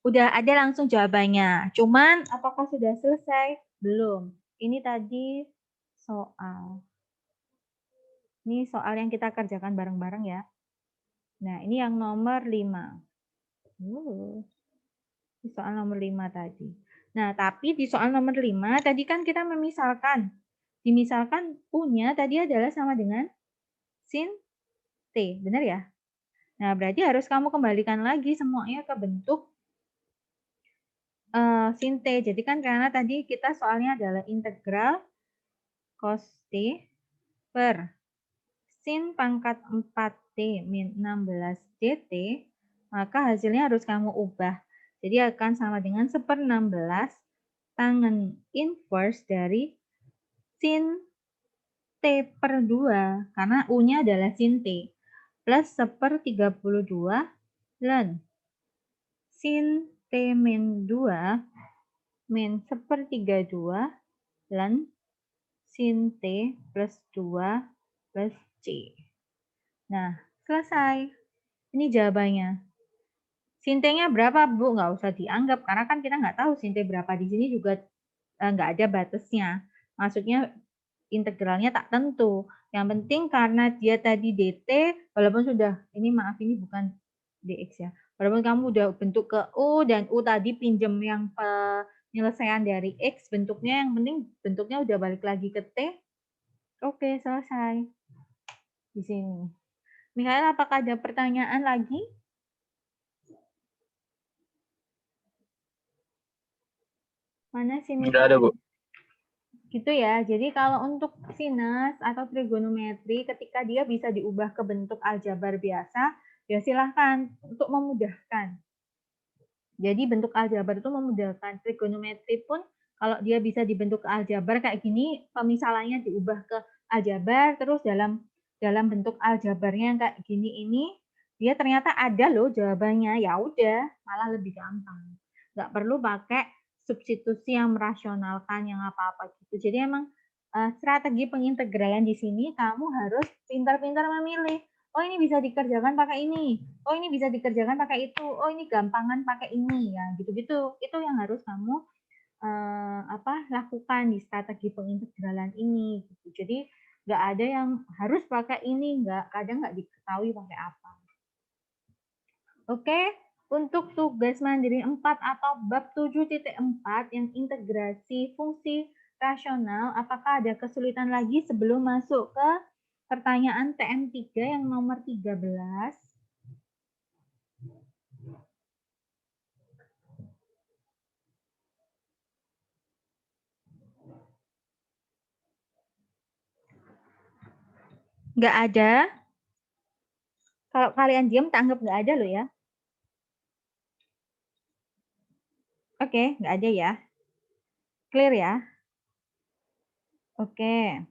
Udah ada langsung jawabannya. Cuman apakah sudah selesai? Belum. Ini tadi soal. Ini soal yang kita kerjakan bareng-bareng ya. Nah, ini yang nomor 5. Ini soal nomor 5 tadi. Nah, tapi di soal nomor 5 tadi kan kita memisalkan. Dimisalkan U-nya tadi adalah sama dengan sin T. Benar ya? Nah, berarti harus kamu kembalikan lagi semuanya ke bentuk sin T. Jadi kan karena tadi kita soalnya adalah integral cos T per sin pangkat 4T min 16 dt, maka hasilnya harus kamu ubah. Jadi akan sama dengan 1/16 tangen inverse dari sin T per 2, karena U-nya adalah sin T, plus 1/32 ln sin T min 2 min 1/32 ln sin T plus 2 plus C. Nah, selesai. Ini jawabannya. Sin T-nya berapa, Bu? Nggak usah dianggap, karena kan kita nggak tahu sin T berapa. Di sini juga nggak ada batasnya. Maksudnya integralnya tak tentu. Yang penting karena dia tadi dt, walaupun sudah, ini maaf ini bukan dx ya. Walaupun kamu udah bentuk ke U, dan U tadi pinjem yang penyelesaian dari X, bentuknya yang penting bentuknya udah balik lagi ke T. Oke, selesai. Di sini. Mikhail, apakah ada pertanyaan lagi? Mana sini? Tidak ada, Bu. Gitu ya. Jadi kalau untuk sinus atau trigonometri, ketika dia bisa diubah ke bentuk aljabar biasa, ya silahkan untuk memudahkan. Jadi bentuk aljabar itu memudahkan. Trigonometri pun kalau dia bisa dibentuk ke aljabar kayak gini, pemisalannya diubah ke aljabar, terus dalam bentuk aljabarnya yang kayak gini ini, dia ternyata ada loh jawabannya. Ya udah, malah lebih gampang. Nggak perlu pakai substitusi yang merasionalkan yang apa-apa gitu. Jadi emang strategi pengintegralan di sini kamu harus pintar-pintar memilih. Oh, ini bisa dikerjakan pakai ini. Oh, ini bisa dikerjakan pakai itu. Oh, ini gampangan pakai ini ya, gitu-gitu. Itu yang harus kamu lakukan di strategi pengintegralan ini gitu. Jadi nggak ada yang harus pakai ini, kadang nggak diketahui pakai apa. Oke, untuk tugas mandiri 4 atau bab 7.4 yang integrasi fungsi rasional, apakah ada kesulitan lagi sebelum masuk ke pertanyaan TM3 yang nomor 13? Nggak ada. Kalau kalian diam, tak anggap nggak ada loh ya. Oke, nggak ada ya. Clear ya? Oke.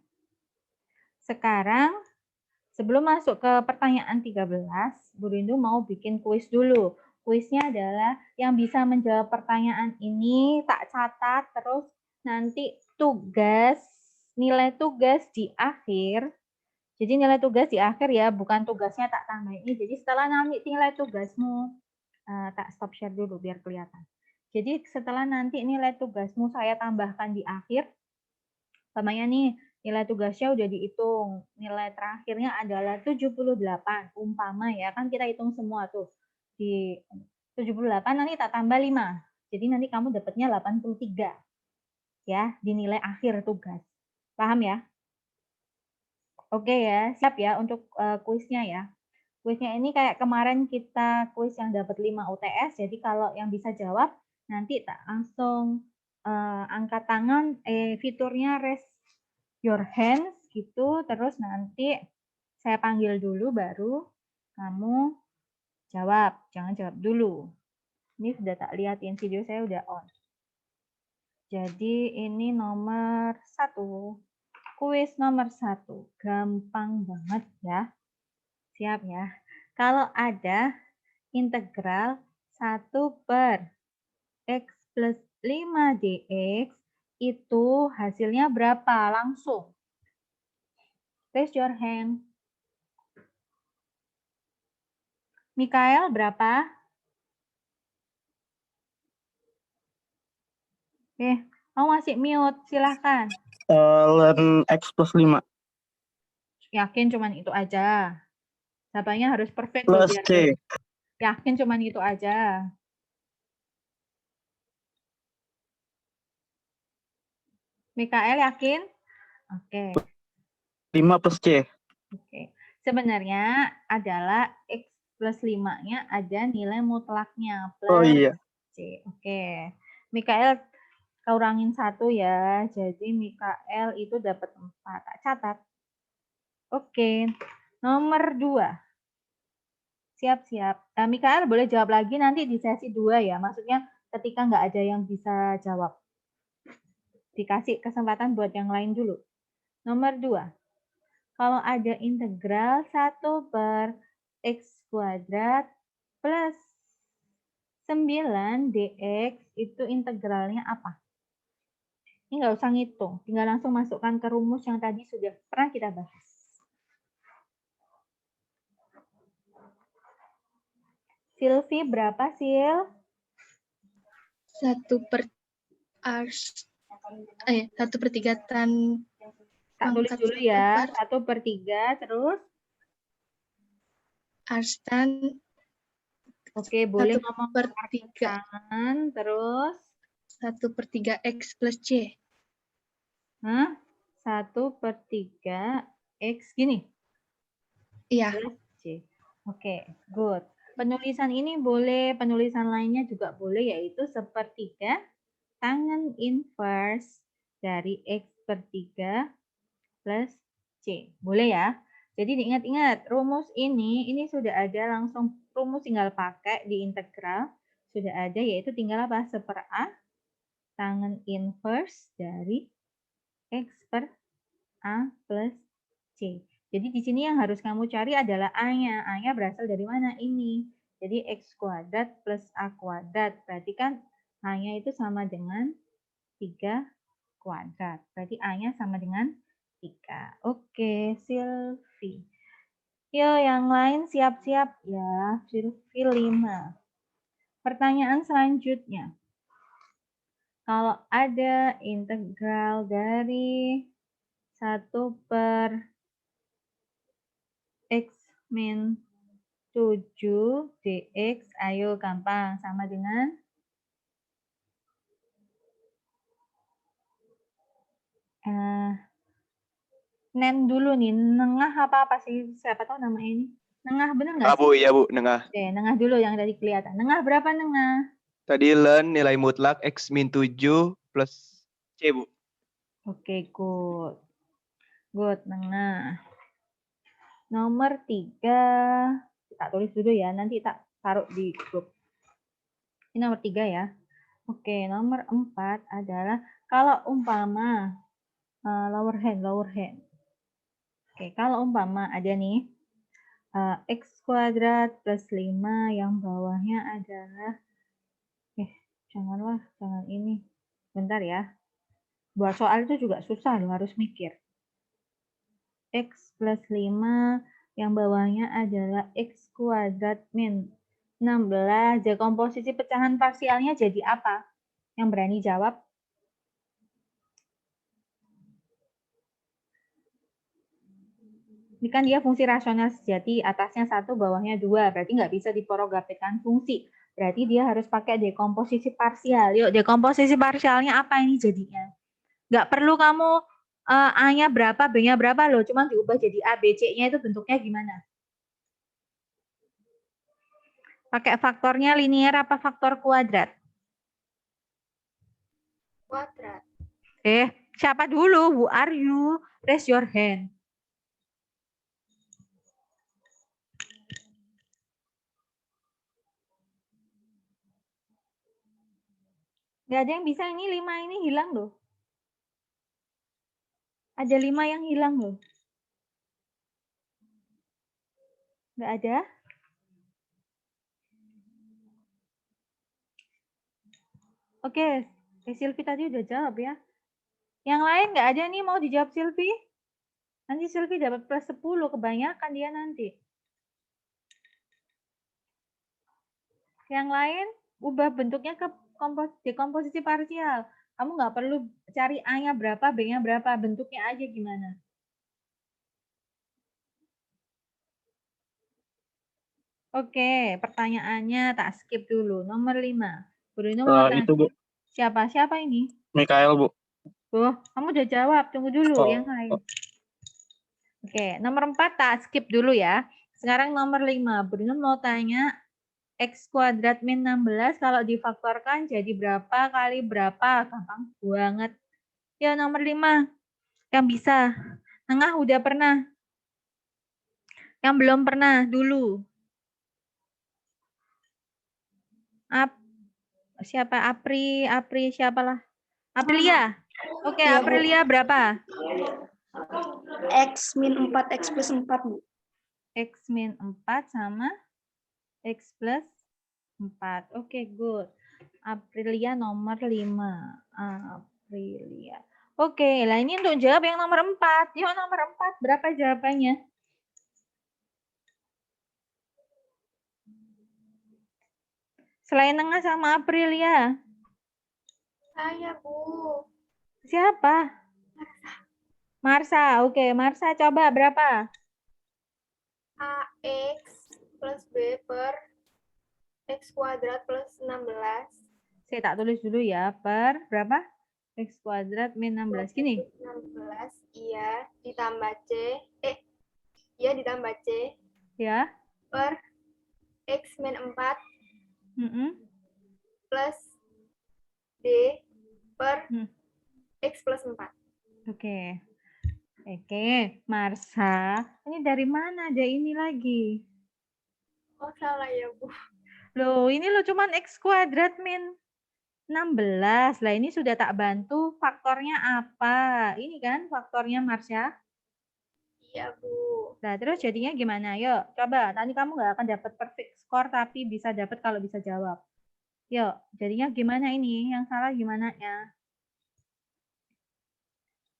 Sekarang, sebelum masuk ke pertanyaan 13, Bu Rindu mau bikin kuis dulu. Kuisnya adalah yang bisa menjawab pertanyaan ini, tak catat, terus nanti nilai tugas di akhir. Jadi nilai tugas di akhir ya, bukan tugasnya tak tambah ini. Jadi setelah nanti nilai tugasmu, tak stop share dulu biar kelihatan. Jadi setelah nanti nilai tugasmu saya tambahkan di akhir, umpamanya nih nilai tugasnya udah dihitung, nilai terakhirnya adalah 78, umpama ya, kan kita hitung semua tuh. Di 78 nanti tak tambah 5, jadi nanti kamu dapatnya 83 ya di nilai akhir tugas. Paham ya? Oke ya, siap ya untuk kuisnya ya. Kuisnya ini kayak kemarin kita kuis yang dapat 5 UTS, jadi kalau yang bisa jawab nanti tak langsung angkat tangan, fiturnya raise your hands gitu, terus nanti saya panggil dulu baru kamu jawab, jangan jawab dulu. Ini sudah tak lihatin, video saya udah on. Jadi ini nomor 1. Kuis nomor 1, gampang banget ya. Siap ya. Kalau ada integral 1/x plus 5 dx, itu hasilnya berapa? Langsung. Raise your hand. Mikael, berapa? Oke, kamu masih mute, silahkan. Ln X plus 5. Yakin cuman itu aja. Jawabannya harus perfect loh, Plus biar C. yakin cuman itu aja. Mikael yakin? Oke. 5 plus C. Oke. Sebenarnya adalah X plus 5-nya ada nilai mutlaknya Oh plus iya. C. Oke. Mikael kurangin 1 ya. Jadi Mikael itu dapat 4. Tak catat. Oke. Nomor 2. Siap-siap. Nah, Mikael boleh jawab lagi nanti di sesi 2 ya. Maksudnya ketika nggak ada yang bisa jawab. Dikasih kesempatan buat yang lain dulu. Nomor 2. Kalau ada integral 1 per X kuadrat plus 9 dx itu integralnya apa? Ini nggak usah ngitung, tinggal langsung masukkan ke rumus yang tadi sudah pernah kita bahas. Silvi berapa, Sil? 1/3 tan Tak tulis pangkat dulu 1 ya, per 1/3 terus. ars tan Oke, boleh 1 ngomong per pakai 3. tangan, terus. 1/3 X plus C. Hah? 1/3 X gini? Iya. Plus C. Oke, good. Penulisan ini boleh, penulisan lainnya juga boleh, yaitu 1/3 tangen inverse dari X/3 plus C. Boleh ya? Jadi diingat-ingat, rumus ini sudah ada langsung, rumus tinggal pakai di integral. Sudah ada, yaitu tinggal apa? 1/A tangen inverse dari X/A plus C. Jadi di sini yang harus kamu cari adalah A-nya. A-nya berasal dari mana? Ini. Jadi X kuadrat plus A kuadrat. Berarti kan A-nya itu sama dengan 3 kuadrat. Berarti A-nya sama dengan 3. Oke, Silvi. Yo, yang lain siap-siap ya. Silvi 5. Pertanyaan selanjutnya. Kalau ada integral dari 1 per X min 7 dx, ayo gampang, sama dengan nen dulu nih, nengah apa sih, siapa tahu nama ini, nengah bener nggak sih? Bu, iya Bu, nengah. Oke, nengah dulu yang tadi kelihatan. Nengah berapa nengah? Tadi len nilai mutlak X min 7 plus C Bu. Oke, good. Good, nengah. Nomor 3, tak tulis dulu ya, nanti tak taruh di grup. Ini nomor 3 ya. Oke, nomor 4 adalah kalau umpama lower hand. Oke, kalau umpama ada nih X kuadrat plus 5 yang bawahnya adalah, jangan ini. Bentar ya. Buat soal itu juga susah loh, harus mikir. X plus 5 yang bawahnya adalah X kuadrat min 16. Dekomposisi pecahan parsialnya jadi apa? Yang berani jawab? Ini kan dia fungsi rasional sejati, atasnya 1, bawahnya 2. Berarti nggak bisa diprogramkan fungsi. Berarti dia harus pakai dekomposisi parsial. Yuk, dekomposisi parsialnya apa ini jadinya? Nggak perlu kamu A-nya berapa, B-nya berapa loh. Cuma diubah jadi A, B, C-nya itu bentuknya gimana? Pakai faktornya linier apa faktor kuadrat? Kuadrat. Siapa dulu? Who are you? Raise your hand. Nggak ada yang bisa, ini 5 ini hilang loh. Ada 5 yang hilang loh. Nggak ada? Oke, Silvi tadi udah jawab ya. Yang lain nggak ada nih mau dijawab Silvi? Nanti Silvi dapat plus 10, kebanyakan dia nanti. Yang lain, ubah bentuknya ke dekomposisi parsial. Kamu nggak perlu cari A-nya berapa, B-nya berapa, bentuknya aja gimana. Oke, pertanyaannya tak skip dulu. Nomor 5. Bruno mau tanya. Itu Bu, Siapa ini? Mikael Bu. Kamu udah jawab, tunggu dulu yang lain. Oke, nomor 4 tak skip dulu ya. Sekarang nomor 5. Bruno mau tanya X kuadrat min 16 kalau difaktorkan jadi berapa kali berapa? Gampang banget. Ya, nomor 5. Yang bisa. Tengah udah pernah. Yang belum pernah dulu. Siapa? Apri siapalah? Aprilia. Oke, Iya, Bu. Aprilia berapa? X min 4, X plus 4, Bu. X min 4 sama X plus 4. Oke, good. Aprilia nomor 5. Aprilia. Oke, lah ini untuk jawab yang nomor 4. Yuk, nomor 4. Berapa jawabannya? Selain Tengah sama Aprilia. Saya, Bu. Siapa? Marsa. Oke, Marsa coba berapa? AX plus B per X kuadrat plus 16. Saya tak tulis dulu ya. Per berapa? X kuadrat min 16. Gini. 16, iya, ditambah C. Iya, ditambah C. Ya. Per X min 4 plus D per X plus 4. Oke. Oke, Marsa. Ini dari mana ada ini lagi? Oh, salah ya, Bu. Loh, ini lo cuman X kuadrat min 16. Lah ini sudah tak bantu faktornya apa? Ini kan faktornya Marsha. Iya, Bu. Nah, terus jadinya gimana? Yuk, coba. Nanti kamu nggak akan dapat perfect score, tapi bisa dapat kalau bisa jawab. Yuk, jadinya gimana ini? Yang salah gimana ya?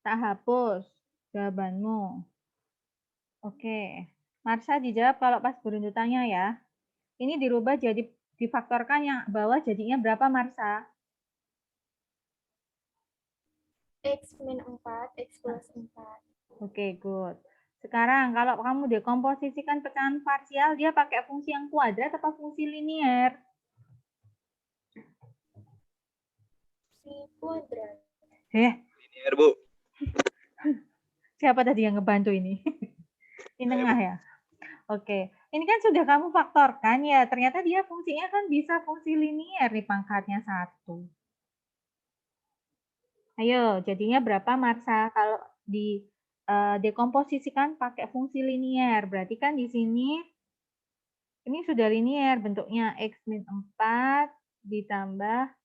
Tak hapus jawabanmu. Oke. Marsha dijawab kalau pas Berundu tanya ya. Ini dirubah jadi difaktorkan yang bawah jadinya berapa, Marsha? X min 4, X plus 4. Oke, good. Sekarang kalau kamu dekomposisikan pecahan parsial, dia pakai fungsi yang kuadrat atau fungsi linier? Si kuadrat. Linear, Bu. Siapa tadi yang ngebantu ini? Ini tengah ya? Oke. Ini kan sudah kamu faktorkan ya. Ternyata dia fungsinya kan bisa fungsi linier nih pangkatnya 1. Ayo, jadinya berapa, Marsha? Kalau di dekomposisikan pakai fungsi linier. Berarti kan di sini ini sudah linier bentuknya X min 4 ditambah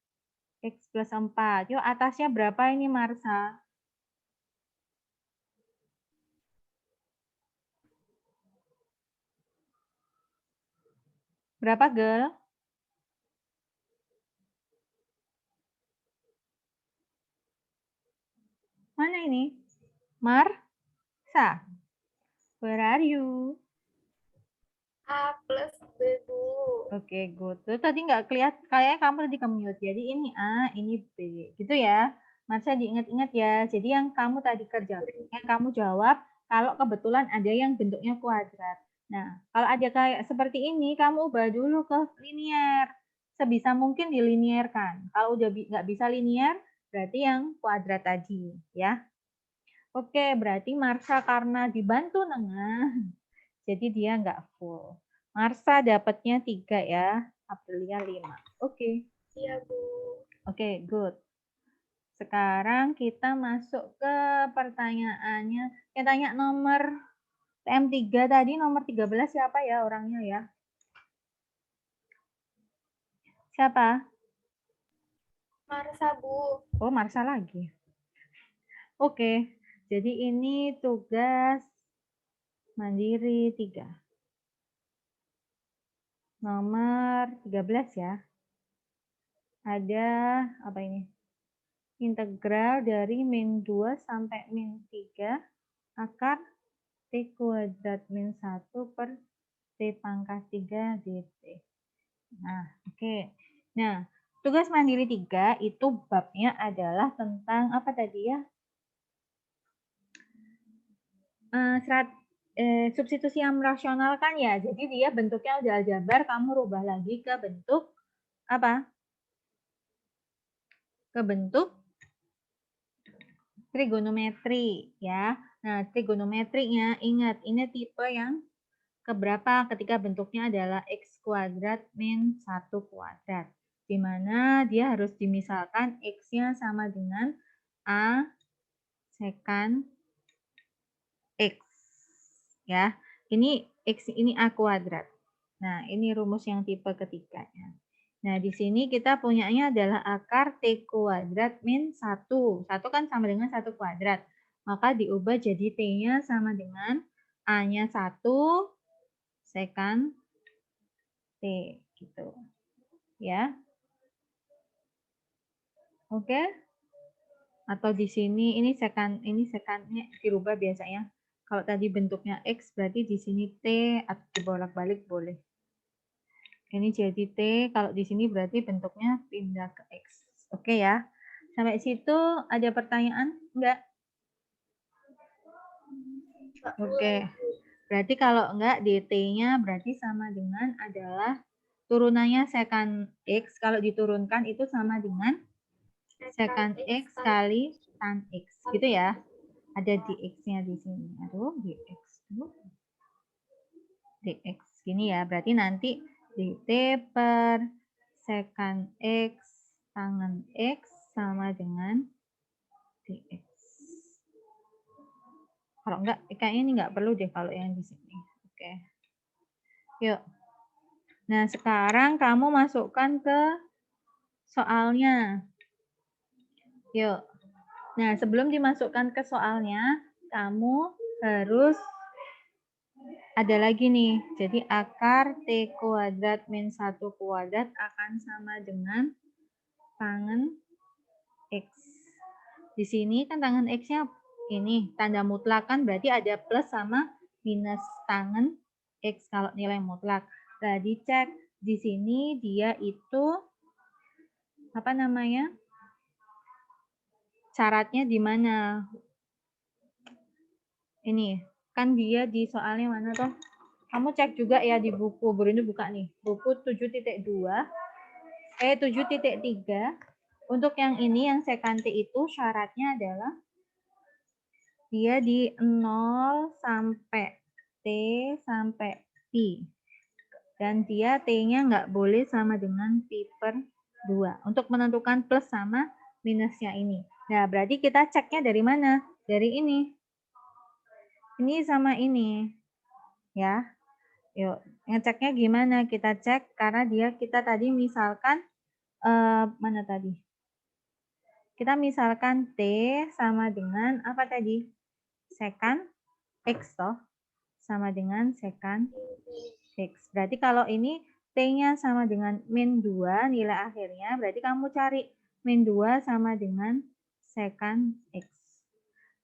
X plus 4. Yuk, atasnya berapa ini, Marsha? Berapa, Gel? Mana ini? Marsha. Where are you? A plus B, Bu. Oke, good. Tuh, tadi nggak kelihatan, kayaknya kamu tadi mute. Jadi ini A, ini B. Gitu ya. Marsha diingat-ingat ya. Jadi yang kamu tadi kerjakan, yang kamu jawab, kalau kebetulan ada yang bentuknya kuadrat. Nah, kalau ada kayak seperti ini, kamu ubah dulu ke linier. Sebisa mungkin dilinierkan. Kalau udah nggak bisa linier, berarti yang kuadrat tadi. Ya. Oke, berarti Marsha karena dibantu Nengah, jadi dia nggak full. Marsha dapatnya 3 ya, Aprilia 5. Oke. Iya, Bu. Oke, good. Sekarang kita masuk ke pertanyaannya. Yang tanya nomor TM3 tadi, nomor 13 siapa ya orangnya ya? Siapa? Marsha, Bu. Oh, Marsha lagi. Oke, jadi ini tugas mandiri 3. Nomor 13 ya. Ada apa ini? Integral dari min 2 sampai min 3 akar T kuadrat min 1 per T pangkat 3 dt. Nah, oke. Nah, tugas mandiri 3 itu babnya adalah tentang apa tadi ya? Substitusi yang rasional kan ya. Jadi dia bentuknya udah aljabar, kamu rubah lagi ke bentuk apa? Ke bentuk trigonometri ya. Nah, trigonometrinya ingat ini tipe yang keberapa ketika bentuknya adalah x kuadrat min 1 kuadrat. Di mana dia harus dimisalkan x-nya sama dengan a secant x ya. Ini x ini a kuadrat. Nah, ini rumus yang tipe ketiganya. Nah, di sini kita punyanya adalah akar t kuadrat min 1. 1 kan sama dengan 1 kuadrat. Maka diubah jadi t-nya sama dengan a-nya 1 secant t gitu. Ya. Oke. Atau di sini ini secantnya dirubah biasanya. Kalau tadi bentuknya x berarti di sini t atau dibolak-balik boleh. Ini jadi T, kalau di sini berarti bentuknya pindah ke X. Oke ya. Sampai situ ada pertanyaan? Enggak? Oke. Berarti kalau enggak dt-nya berarti sama dengan adalah turunannya secant X. Kalau diturunkan itu sama dengan secant X kali tan X. Gitu ya. Ada dx-nya di sini. Aduh, dx dulu. Dx. Gini ya. Berarti nanti dt per secant X tangen X sama dengan dx. Kalau enggak, kayaknya ini enggak perlu deh kalau yang di sini. Oke. Yuk. Nah, sekarang kamu masukkan ke soalnya. Yuk. Nah, sebelum dimasukkan ke soalnya, kamu harus ada lagi nih. Jadi akar T kuadrat min 1 kuadrat akan sama dengan tangen X. Di sini kan tangen X-nya ini tanda mutlak kan berarti ada plus sama minus tangen X kalau nilai mutlak. Nah, dicek di sini dia itu apa namanya? Syaratnya di mana? Ini kan dia di soalnya mana toh? Kamu cek juga ya di buku. Baru ini buka nih. Buku 7.2 7.3. Untuk yang ini yang secant itu syaratnya adalah dia di 0 sampai T sampai Pi. Dan dia T-nya nggak boleh sama dengan Pi per 2. Untuk menentukan plus sama minusnya ini. Nah, berarti kita ceknya dari mana? Dari ini. Ini sama ini. Ya. Yuk, ngeceknya gimana? Kita cek karena kita tadi misalkan mana tadi? Kita misalkan T sama dengan apa tadi? Secant X toh. Sama dengan secant X. Berarti kalau ini T-nya sama dengan min 2 nilai akhirnya, berarti kamu cari min 2 sama dengan secant X.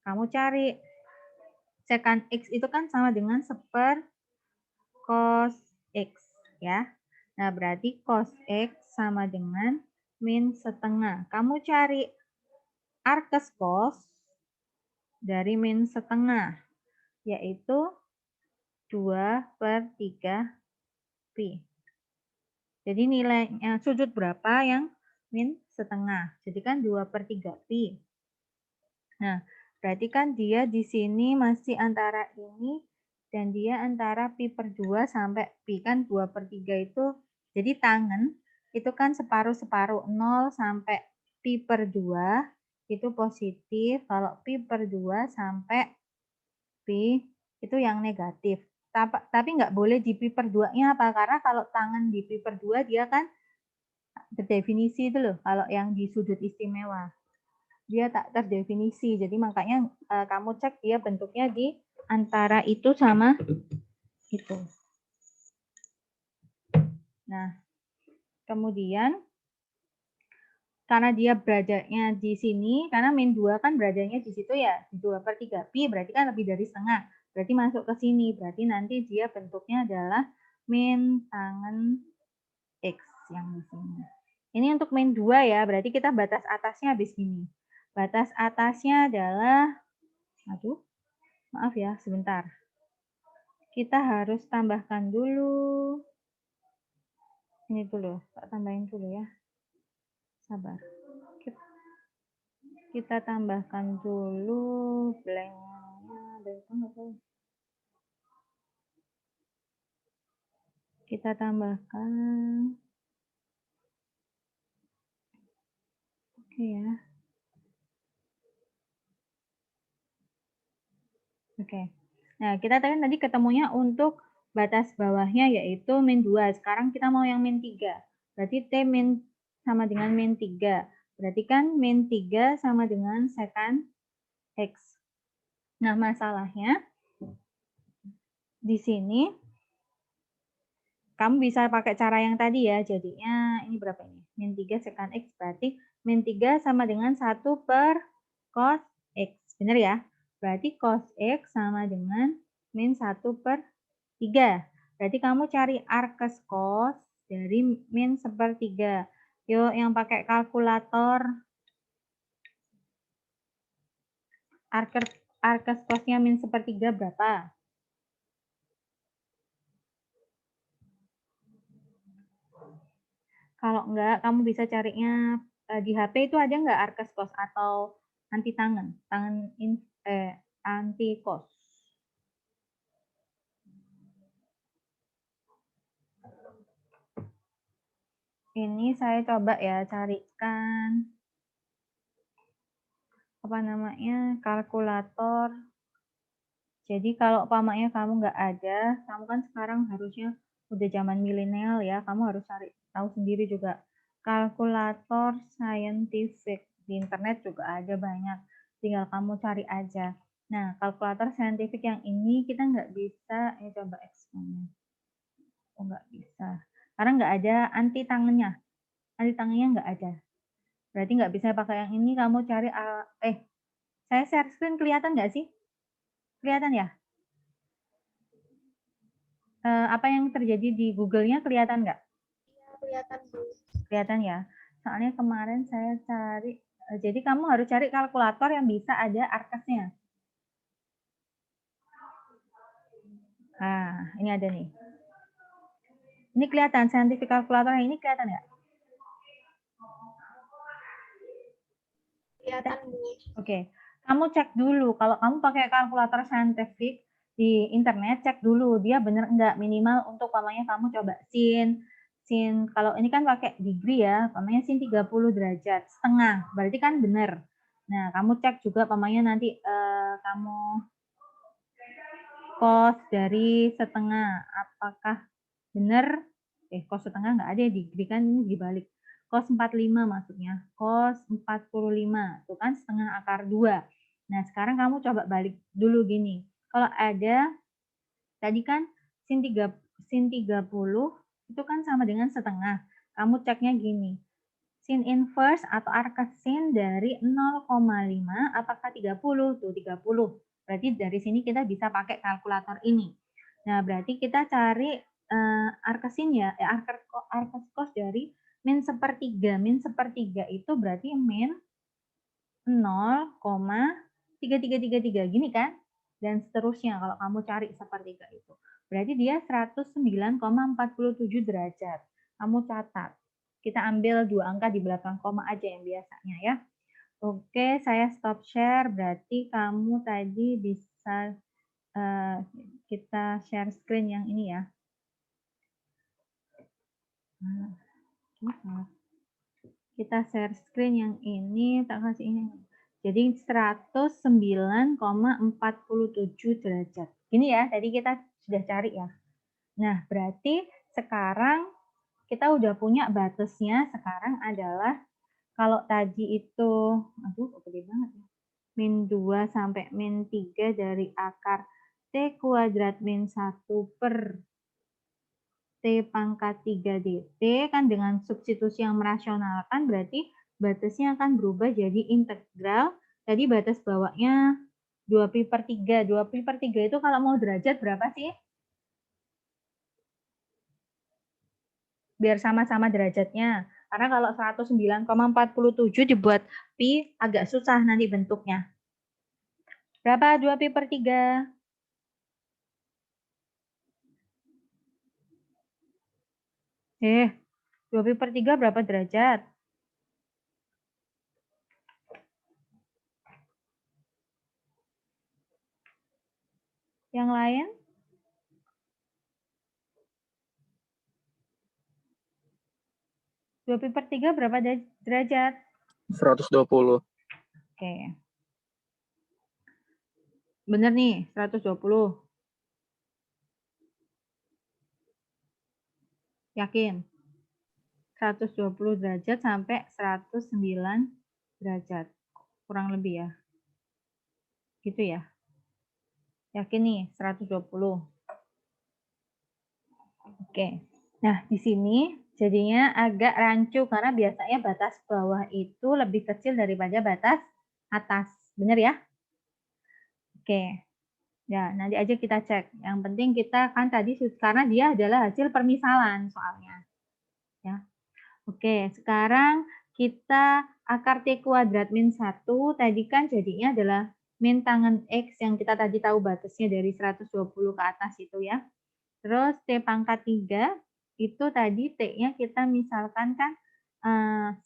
Kamu cari secant X itu kan sama dengan seper cos X ya. Nah, berarti cos X sama dengan min setengah. Kamu cari arkes cos dari min setengah, yaitu 2/3 Pi. Jadi nilainya sudut berapa yang min setengah? Jadi kan 2/3 Pi. Nah, berarti kan dia di sini masih antara ini dan dia antara Pi per 2 sampai Pi. Kan 2/3 itu, jadi tangen itu kan separuh-separuh. 0 sampai Pi per 2 itu positif. Kalau Pi per 2 sampai Pi itu yang negatif. Tapi nggak boleh di Pi per 2-nya apa? Karena kalau tangen di Pi per 2 dia kan terdefinisi itu loh. Kalau yang di sudut istimewa. Dia tak terdefinisi. Jadi makanya kamu cek dia bentuknya di antara itu sama itu. Nah, kemudian karena dia beradanya di sini, karena min 2 kan beradanya di situ ya, di 2/3 Pi, berarti kan lebih dari setengah. Berarti masuk ke sini, berarti nanti dia bentuknya adalah min tangen X yang di sini. Ini untuk min 2 ya, berarti kita batas atasnya habis gini. Batas atasnya adalah, aduh, maaf ya, sebentar. Kita harus tambahkan dulu. Ini dulu, tak tambahin dulu ya. Sabar. Kita tambahkan dulu blanknya. Kita tambahkan. Oke ya. Oke. Nah, kita tadi ketemunya untuk batas bawahnya yaitu min 2. Sekarang kita mau yang min 3. Berarti T min sama dengan min 3. Berarti kan min 3 sama dengan secant X. Nah, masalahnya di sini kamu bisa pakai cara yang tadi ya. Jadinya ini berapa ini? Min 3 secant X berarti min 3 sama dengan 1 per cos X. Benar ya? Berarti cos X sama dengan min 1 per 3. Berarti kamu cari arkes cos dari min 1/3. Yuk yang pakai kalkulator. Arkes cosnya min 1/3 berapa? Kalau enggak, kamu bisa carinya di HP itu ada enggak arkes cos atau anti tangen? Anti cos. Ini saya coba ya carikan apa namanya kalkulator. Jadi kalau umpamanya kamu nggak ada, kamu kan sekarang harusnya udah zaman milenial ya, kamu harus cari tahu sendiri juga. Kalkulator scientific di internet juga ada banyak, tinggal kamu cari aja. Nah, kalkulator scientific yang ini kita nggak bisa, coba eksponnya. Oh nggak bisa, karena nggak ada anti tangannya. Anti tangannya nggak ada. Berarti nggak bisa pakai yang ini, kamu cari, saya share screen kelihatan nggak sih? Kelihatan ya? Apa yang terjadi di Google-nya kelihatan nggak? Kelihatan, Bu. Kelihatan ya. Soalnya kemarin saya cari, jadi kamu harus cari kalkulator yang bisa ada arkesnya. Nah, ini ada nih. Ini kelihatan, scientific calculator yang ini kelihatan nggak? Kelihatan, Bu. Oke. Kamu cek dulu, kalau kamu pakai kalkulator scientific di internet, cek dulu dia bener enggak, minimal untuk umpamanya kamu coba sin kalau ini kan pakai degree ya, umpamanya sin 30 derajat setengah, berarti kan bener. Nah, kamu cek juga umpamanya nanti kamu cos dari setengah, apakah bener? Cos setengah nggak ada, degree kan ini dibalik. Cos 45 maksudnya, cos 45, itu kan setengah akar 2. Nah, sekarang kamu coba balik dulu gini. Kalau ada, tadi kan sin 30 itu kan sama dengan setengah. Kamu ceknya gini, sin inverse atau arkes sin dari 0,5 apakah 30? Tuh 30. Berarti dari sini kita bisa pakai kalkulator ini. Nah, berarti kita cari arkes sin ya, arkes cos dari min 1/3. Min 1/3 itu berarti min 0,3333 gini kan? Dan seterusnya kalau kamu cari 1/3 itu. Berarti dia 109,47 derajat. Kamu catat. Kita ambil 2 angka di belakang koma aja yang biasanya ya. Oke, saya stop share. Berarti kamu tadi bisa kita share screen yang ini ya. Kita share screen yang ini, tak kasih ini. Jadi 109,47 derajat. Gini ya, tadi kita sudah cari ya. Nah, berarti sekarang kita udah punya batasnya. Sekarang adalah kalau tadi itu, aduh gede banget ya. Min 2 sampai min 3 dari akar T kuadrat min 1 per T pangkat 3 dt kan dengan substitusi yang merasionalkan berarti batasnya akan berubah jadi integral. Tadi batas bawahnya 2pi/3. 2pi/3 itu kalau mau derajat berapa sih? Biar sama-sama derajatnya. Karena kalau 109,47 dibuat pi agak susah nanti bentuknya. Berapa 2pi/3? 2pi/3 berapa derajat? Yang lain? Dua pi per 3 berapa derajat? 120. Oke. Bener nih, 120. Yakin? 120 derajat sampai 109 derajat. Kurang lebih ya. Gitu ya. Yakin nih, 120. Oke. Nah, di sini jadinya agak rancu karena biasanya batas bawah itu lebih kecil daripada batas atas. Bener ya? Oke. Ya, nanti aja kita cek. Yang penting kita kan tadi karena dia adalah hasil permisalan soalnya. Ya. Oke, sekarang kita akar T kuadrat min 1 tadi kan jadinya adalah min tangen X yang kita tadi tahu batasnya dari 120 ke atas itu ya. Terus T pangkat 3 itu tadi T-nya kita misalkan kan 1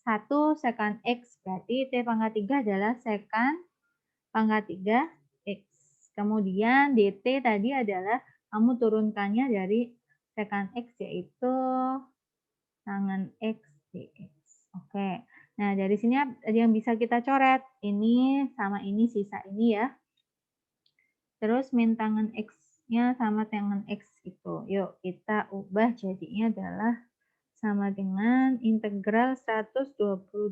sekant X, berarti T pangkat 3 adalah sekant pangkat 3 X. Kemudian DT tadi adalah kamu turunkannya dari sekant X yaitu tangen X dx. Oke, nah dari sini ada yang bisa kita coret. Ini sama ini, sisa ini ya. Terus min tangen X-nya sama tangen X itu. Yuk kita ubah jadinya adalah sama dengan integral 120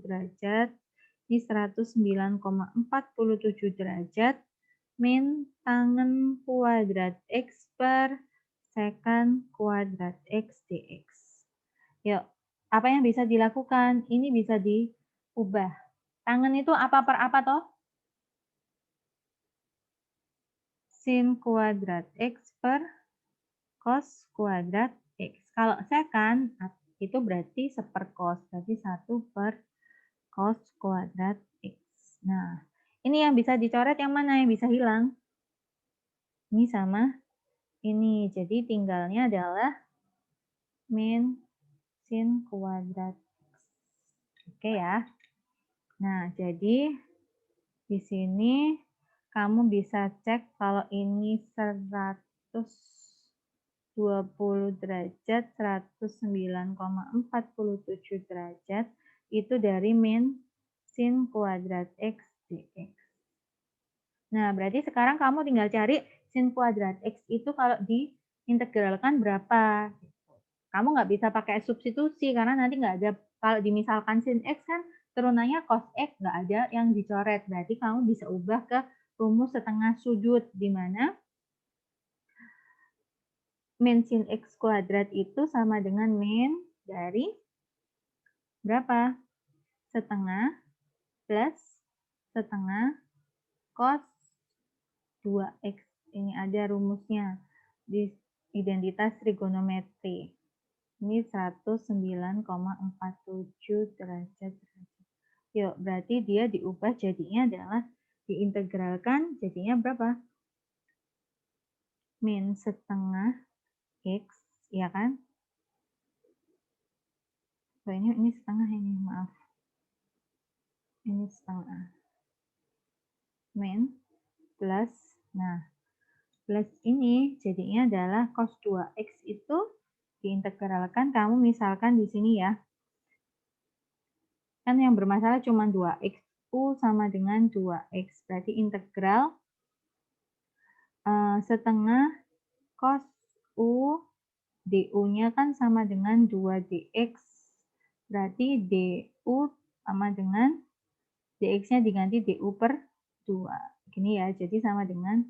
derajat di 109,47 derajat min tangen kuadrat X per sekant kuadrat X dx. Yuk, apa yang bisa dilakukan? Ini bisa diubah. Tangen itu apa per apa toh? Sin kuadrat X per cos kuadrat X. Kalau sekant itu berarti sepercos, berarti 1 per cos kuadrat X. Nah, ini yang bisa dicoret yang mana yang bisa hilang? Ini sama ini. Jadi tinggalnya adalah min sin kuadrat X. Oke ya. Nah, jadi di sini kamu bisa cek kalau ini 120 derajat, 109,47 derajat, itu dari min sin kuadrat X dx. Nah, berarti sekarang kamu tinggal cari sin kuadrat X itu kalau diintegralkan berapa. Kamu nggak bisa pakai substitusi karena nanti nggak ada, kalau dimisalkan sin X kan turunannya cos X, nggak ada yang dicoret. Berarti kamu bisa ubah ke rumus setengah sudut, di mana min sin X kuadrat itu sama dengan min dari berapa? Setengah plus setengah cos 2X. Ini ada rumusnya di identitas trigonometri. Ini 109,47 derajat. Yuk, berarti dia diubah jadinya adalah diintegralkan jadinya berapa? Min setengah X, ya kan? Oh, ini setengah ini, maaf. Ini setengah. Min plus, nah, plus ini jadinya adalah cos 2X itu diintegralkan, kamu misalkan di sini ya. Kan yang bermasalah cuma 2X. U sama dengan 2X. Berarti integral setengah cos U du-nya kan sama dengan 2dx. Berarti du sama dengan dx-nya diganti du per 2. Gini ya, jadi sama dengan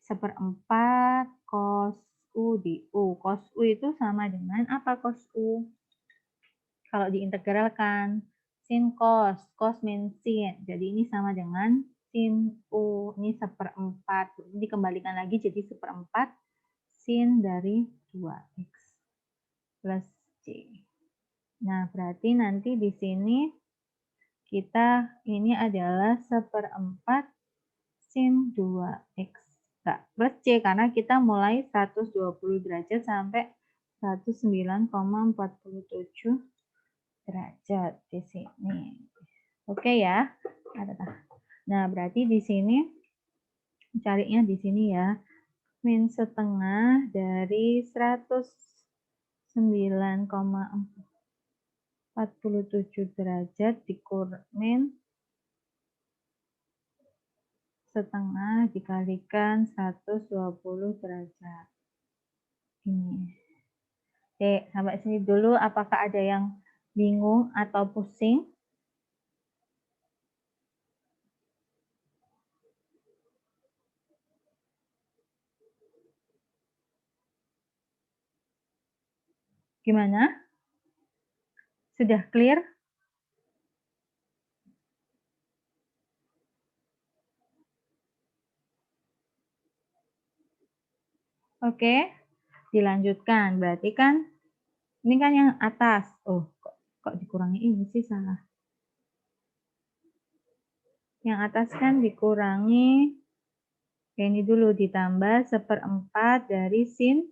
1/4 cos U du. Cos U itu sama dengan apa cos U? Kalau diintegralkan, sin cos, cos min sin. Jadi ini sama dengan sin U, ini 1/4. Jadi dikembalikan lagi jadi 1/4 sin dari 2x plus c. Nah, berarti nanti di sini kita ini adalah 1/4 sin 2x. Enggak, plus c karena kita mulai 120 derajat sampai 109,47 derajat di sini. Oke ya. Nah, berarti di sini carinya di sini ya. min setengah dari 109,47 derajat dikurang min setengah dikalikan 120 derajat. Ini. Oke, sampai sini dulu. Apakah ada yang bingung atau pusing? Gimana? Sudah clear? Oke, dilanjutkan. Berarti kan, ini kan yang atas. Oh, kok dikurangi ini sih salah. Yang atas kan dikurangi, ini dulu ditambah 1/4 dari sin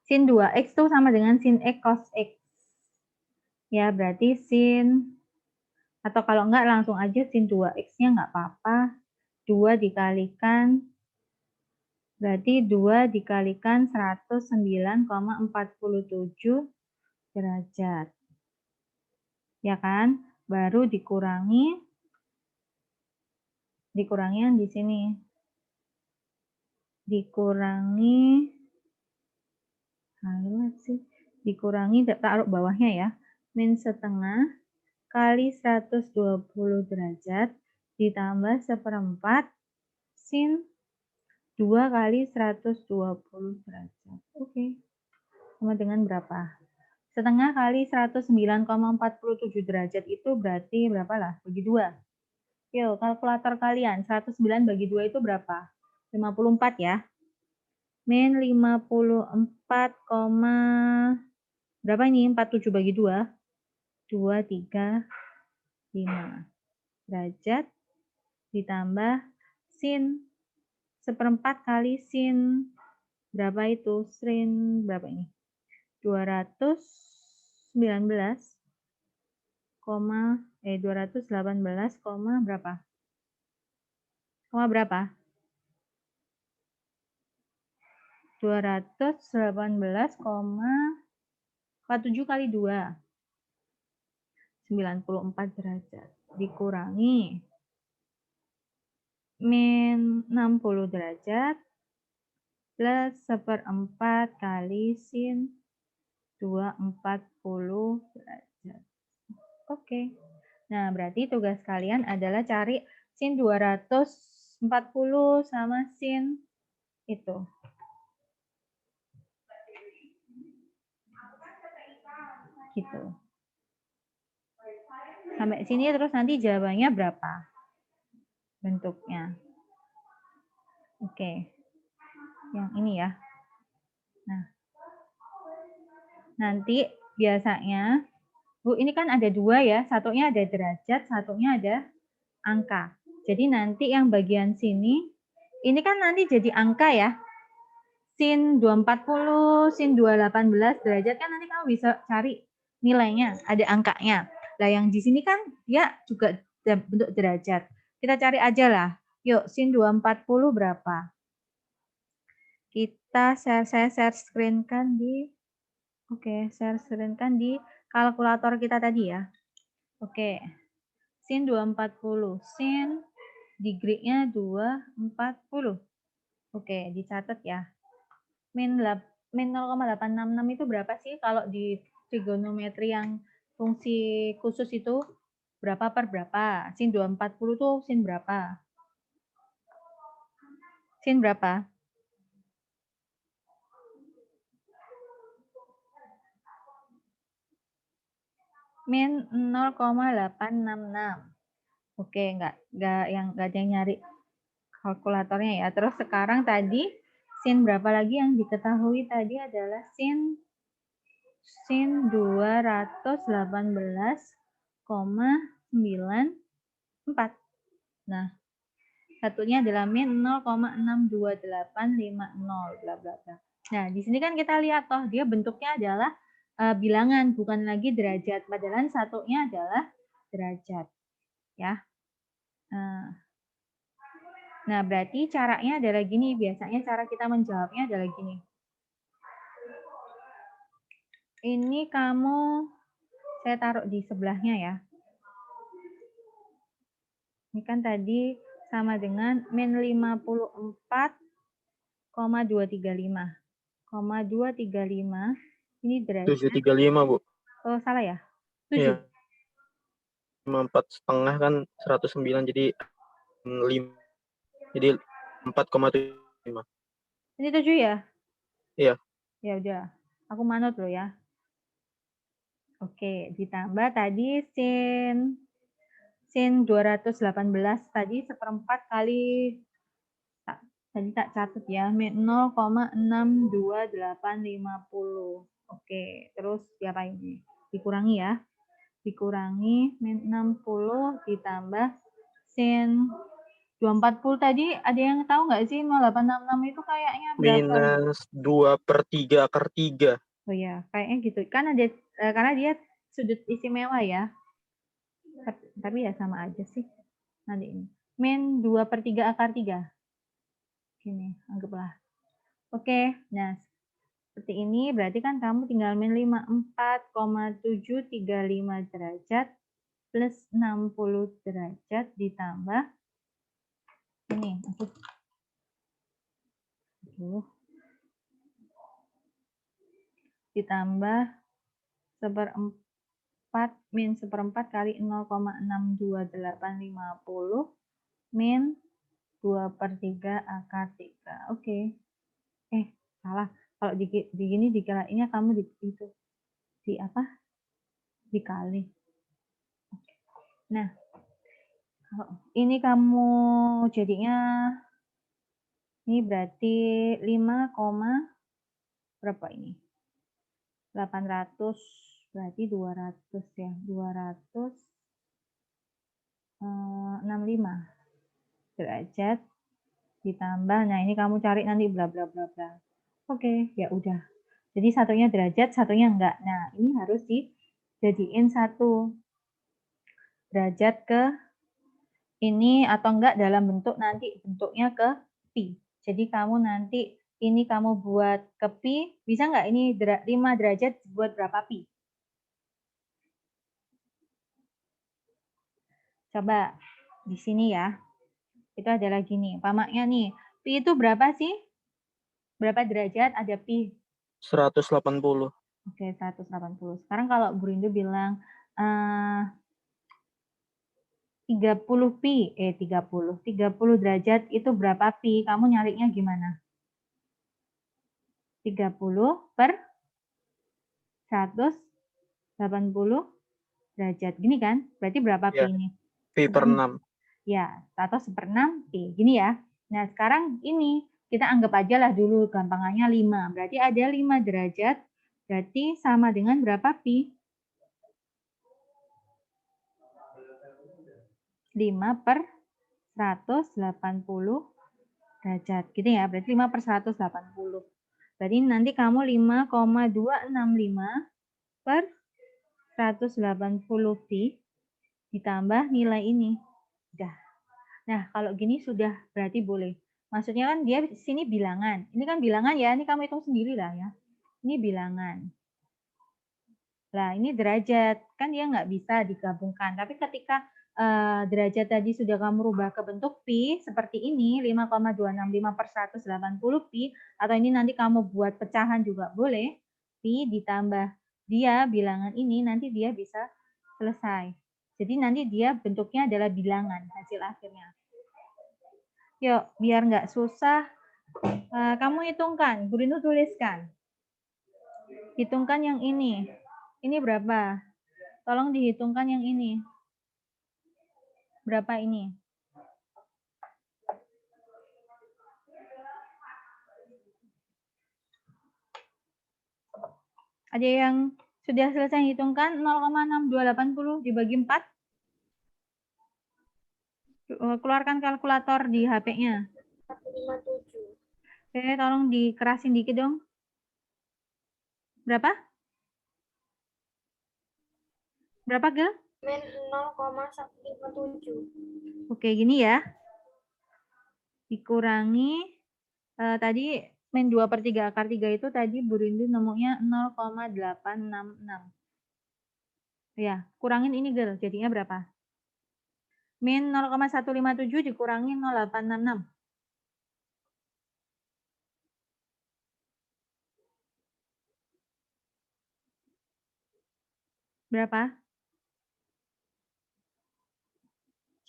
2x itu sama dengan sin x cos x. Ya, berarti sin, atau kalau enggak langsung aja sin 2x-nya enggak apa-apa. 2 dikalikan, berarti 2 dikalikan 109,47 derajat. Ya kan? Baru dikurangi yang di sini. Dikurangi, taruh bawahnya ya. Min setengah kali 120 derajat ditambah 1/4 sin 2 kali 120 derajat. Oke. Sama dengan berapa? Setengah kali 109,47 derajat itu berarti berapa lah? Bagi 2. Yuk, kalkulator kalian. 109 bagi 2 itu berapa? 54 ya. Min 54, berapa ini? 47 bagi 2. 2, 3, 5 derajat ditambah sin 1/4 kali sin berapa itu? Sin berapa ini? 218, berapa? Koma berapa? 218,47 kali 2. 94 derajat. Dikurangi min 60 derajat plus 1/4 kali sin 240 derajat. Oke. Nah, berarti tugas kalian adalah cari sin 240 sama sin itu. Gitu. Sampai sini terus nanti jawabannya berapa? Bentuknya. Oke. Yang ini ya. Nah. Nanti biasanya, Bu, ini kan ada 2 ya. Satunya ada derajat, satunya ada angka. Jadi nanti yang bagian sini, ini kan nanti jadi angka ya. Sin 240, sin 218 derajat kan nanti kamu bisa cari nilainya, ada angkanya. Nah, yang di sini kan dia juga bentuk derajat. Kita cari aja lah. Yuk, sin 240 berapa? Kita share screen kan di, share screen kan di kalkulator kita tadi ya. Oke, sin 240, sin degree-nya 240. Oke, dicatat ya. Min 0,866 itu berapa sih kalau di trigonometri yang fungsi khusus itu berapa per berapa? Sin 240 itu sin berapa? Sin berapa? Min 0,866. Oke, enggak ada yang nyari kalkulatornya ya. Terus sekarang tadi sin berapa lagi yang diketahui tadi adalah sin 218,94. Nah, satunya adalah min 0,62850 bla bla bla. Nah, di sini kan kita lihat toh dia bentuknya adalah bilangan, bukan lagi derajat. Padahal satunya adalah derajat. Ya. Nah, berarti caranya adalah gini. Biasanya cara kita menjawabnya adalah gini. Ini kamu, saya taruh di sebelahnya ya. Ini kan tadi sama dengan min 54,235. 235. Ini derajat. 735, Bu. Oh, salah ya? 7. Iya. 54,5 kan 109, jadi 5. Jadi 4,75. Ini 7 ya? Iya. Ya udah, aku manut loh ya. Oke, ditambah tadi sin 218 tadi 1/4 kali tadi tak catat ya, 0,62850. Oke, terus siapa ini? Dikurangi ya. Dikurangi min 60 ditambah sin 240 tadi ada yang tahu nggak sih 0866 itu kayaknya berapa? Minus 2/3 akar 3. Oh ya, kayaknya gitu. Kan ada karena dia sudut istimewa ya. Tapi ya sama aja sih. Nanti ini. Min 2/3 akar 3. Gini, anggaplah. Oke, nah seperti ini berarti kan kamu tinggal min 54,735 derajat plus 60 derajat ditambah ini. Ditambah 1/4 min 1/4 kali 0,62850 min 2/3 akar 3. Oke. Salah. Kalau di gini dikirainnya kamu di apa? Dikali. Oke. Nah, kalau ini kamu jadinya ini berarti 5, berapa ini? 800 berarti 200 ya. 265 derajat ditambah, nah ini kamu cari nanti bla bla bla bla. Oke, ya udah. Jadi satunya derajat, satunya enggak. Nah, ini harus dijadiin satu derajat ke ini atau enggak dalam bentuk nanti bentuknya ke pi. Jadi kamu nanti ini kamu buat ke pi, bisa enggak ini 5 derajat buat berapa pi? Coba di sini ya. Itu adalah gini, pamaknya nih. Pi itu berapa sih? Berapa derajat ada pi? 180. Oke, 180. Sekarang kalau Bu Rindu bilang 30 pi, 30 derajat itu berapa pi? Kamu nyarinya gimana? 30 per 180 derajat. Gini kan? Berarti berapa pi Ya, ini? pi per 6. Ya, atau 1/6 pi. Gini ya. Nah, sekarang ini kita anggap aja lah dulu gampangannya 5. Berarti ada 5 derajat. Berarti sama dengan berapa pi? 5 per 180 derajat. Gitu ya. Berarti 5 per 180. Berarti nanti kamu 5,265 per 180 pi ditambah nilai ini. Udah. Nah, kalau gini sudah berarti boleh. Maksudnya kan dia di sini bilangan. Ini kan bilangan ya, ini kamu hitung sendiri lah ya. Ini bilangan. Nah, ini derajat. Kan dia nggak bisa digabungkan. Tapi ketika derajat tadi sudah kamu rubah ke bentuk pi, seperti ini, 5,265 per 180 pi, atau ini nanti kamu buat pecahan juga boleh, pi ditambah dia bilangan ini, nanti dia bisa selesai. Jadi nanti dia bentuknya adalah bilangan hasil akhirnya. Yuk, biar nggak susah, kamu hitungkan. Bu Rindu tuliskan. Hitungkan yang ini. Ini berapa? Tolong dihitungkan yang ini. Berapa ini? Ada yang sudah selesai hitungkan 0,6280 dibagi 4? Keluarkan kalkulator di HP-nya. 57. Oke, tolong dikerasin dikit dong. Berapa? Berapa, Gel? Min 0,57. Oke, gini ya. dikurangi tadi min 2/3 akar 3 itu tadi Bu Rindu nemunya 0,866. Ya, kurangin ini Gel, jadinya berapa? Min 0,157 dikurangi 0,866. Berapa?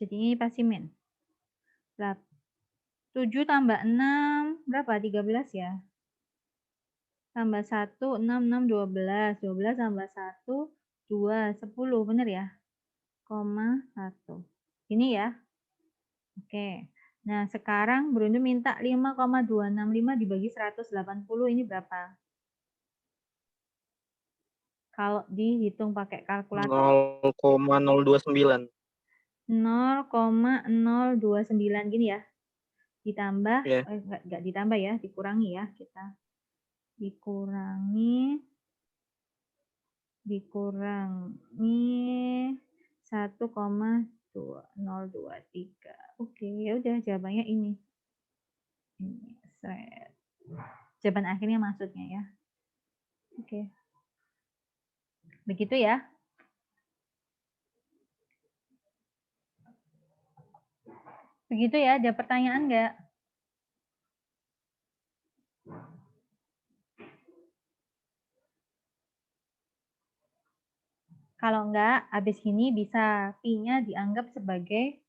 Jadi ini pasti min. 7 tambah 6, berapa? 13 ya? Tambah 1, 6, 12. 12 tambah 1, 2, 10. Bener ya? 1. Ini ya. Oke. Nah, sekarang Bruno minta 5,265 dibagi 180. Ini berapa? Kalau dihitung pakai kalkulator. 0,029. 0,029 gini ya. Ditambah, Ya. enggak ditambah ya, dikurangi ya kita. Dikurangi 1,2023. Oke, ya udah jawabannya ini. Ini, set. Jawaban akhirnya maksudnya ya. Oke. Begitu ya. Begitu ya, ada pertanyaan enggak? Kalau enggak, habis ini bisa Pi-nya dianggap sebagai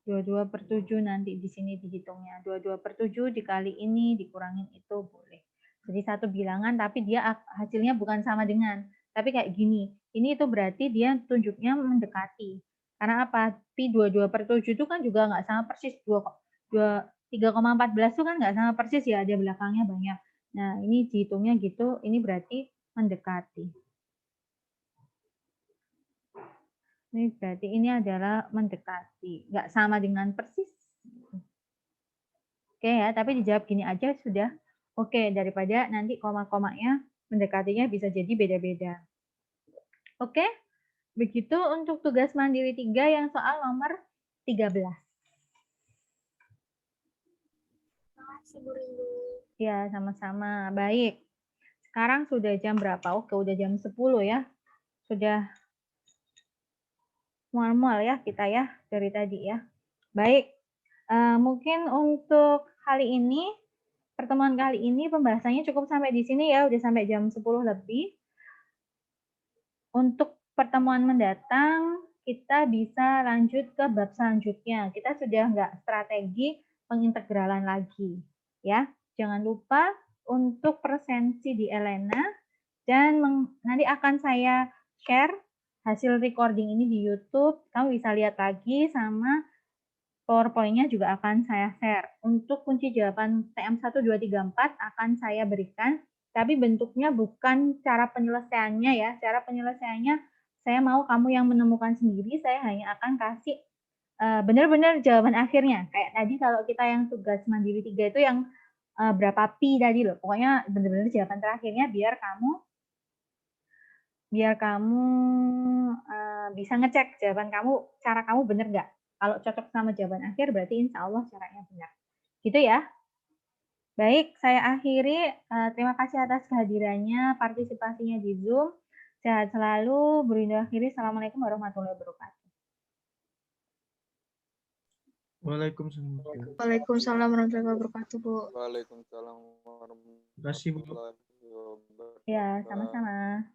22/7 nanti di sini dihitungnya. 22/7 dikali ini, dikurangin itu boleh. Jadi satu bilangan, tapi dia hasilnya bukan sama dengan. Tapi kayak gini, ini itu berarti dia tunjuknya mendekati. Karena apa? Pi 22/7 itu kan juga nggak sama persis. 3,14 itu kan nggak sama persis ya, ada belakangnya banyak. Nah, ini dihitungnya gitu, ini berarti mendekati. Ini berarti ini adalah mendekati, nggak sama dengan persis. Oke ya, tapi dijawab gini aja sudah oke, daripada nanti koma-komanya mendekatinya bisa jadi beda-beda. Oke, begitu untuk tugas mandiri 3 yang soal nomor 13. Ya, sama-sama. Baik. Sekarang sudah jam berapa? Oke, udah jam 10 ya. Sudah mual-mual ya kita ya dari tadi ya. Baik. Mungkin untuk kali ini, pertemuan kali ini pembahasannya cukup sampai di sini ya, udah sampai jam 10 lebih. Untuk pertemuan mendatang, kita bisa lanjut ke bab selanjutnya. Kita sudah nggak strategi pengintegralan lagi. Ya, jangan lupa untuk presensi di Elena, dan nanti akan saya share hasil recording ini di YouTube. Kamu bisa lihat lagi, sama PowerPoint-nya juga akan saya share. Untuk kunci jawaban TM 1, 2, 3, 4 akan saya berikan, tapi bentuknya bukan cara penyelesaiannya ya. Cara penyelesaiannya saya mau kamu yang menemukan sendiri, saya hanya akan kasih benar-benar jawaban akhirnya. Kayak tadi kalau kita yang tugas mandiri 3 itu yang berapa pi tadi loh. Pokoknya benar-benar jawaban terakhirnya biar kamu bisa ngecek jawaban kamu, cara kamu benar nggak. Kalau cocok sama jawaban akhir, berarti insya Allah caranya benar. Gitu ya. Baik, saya akhiri. Terima kasih atas kehadirannya, partisipasinya di Zoom. Sehat selalu. Berindu akhiri. Assalamualaikum warahmatullahi wabarakatuh. Waalaikumsalam. Waalaikumsalam warahmatullahi wabarakatuh, Bu. Waalaikumsalam warahmatullahi Terima kasih, Bu. wabarakatuh. Ya, sama-sama.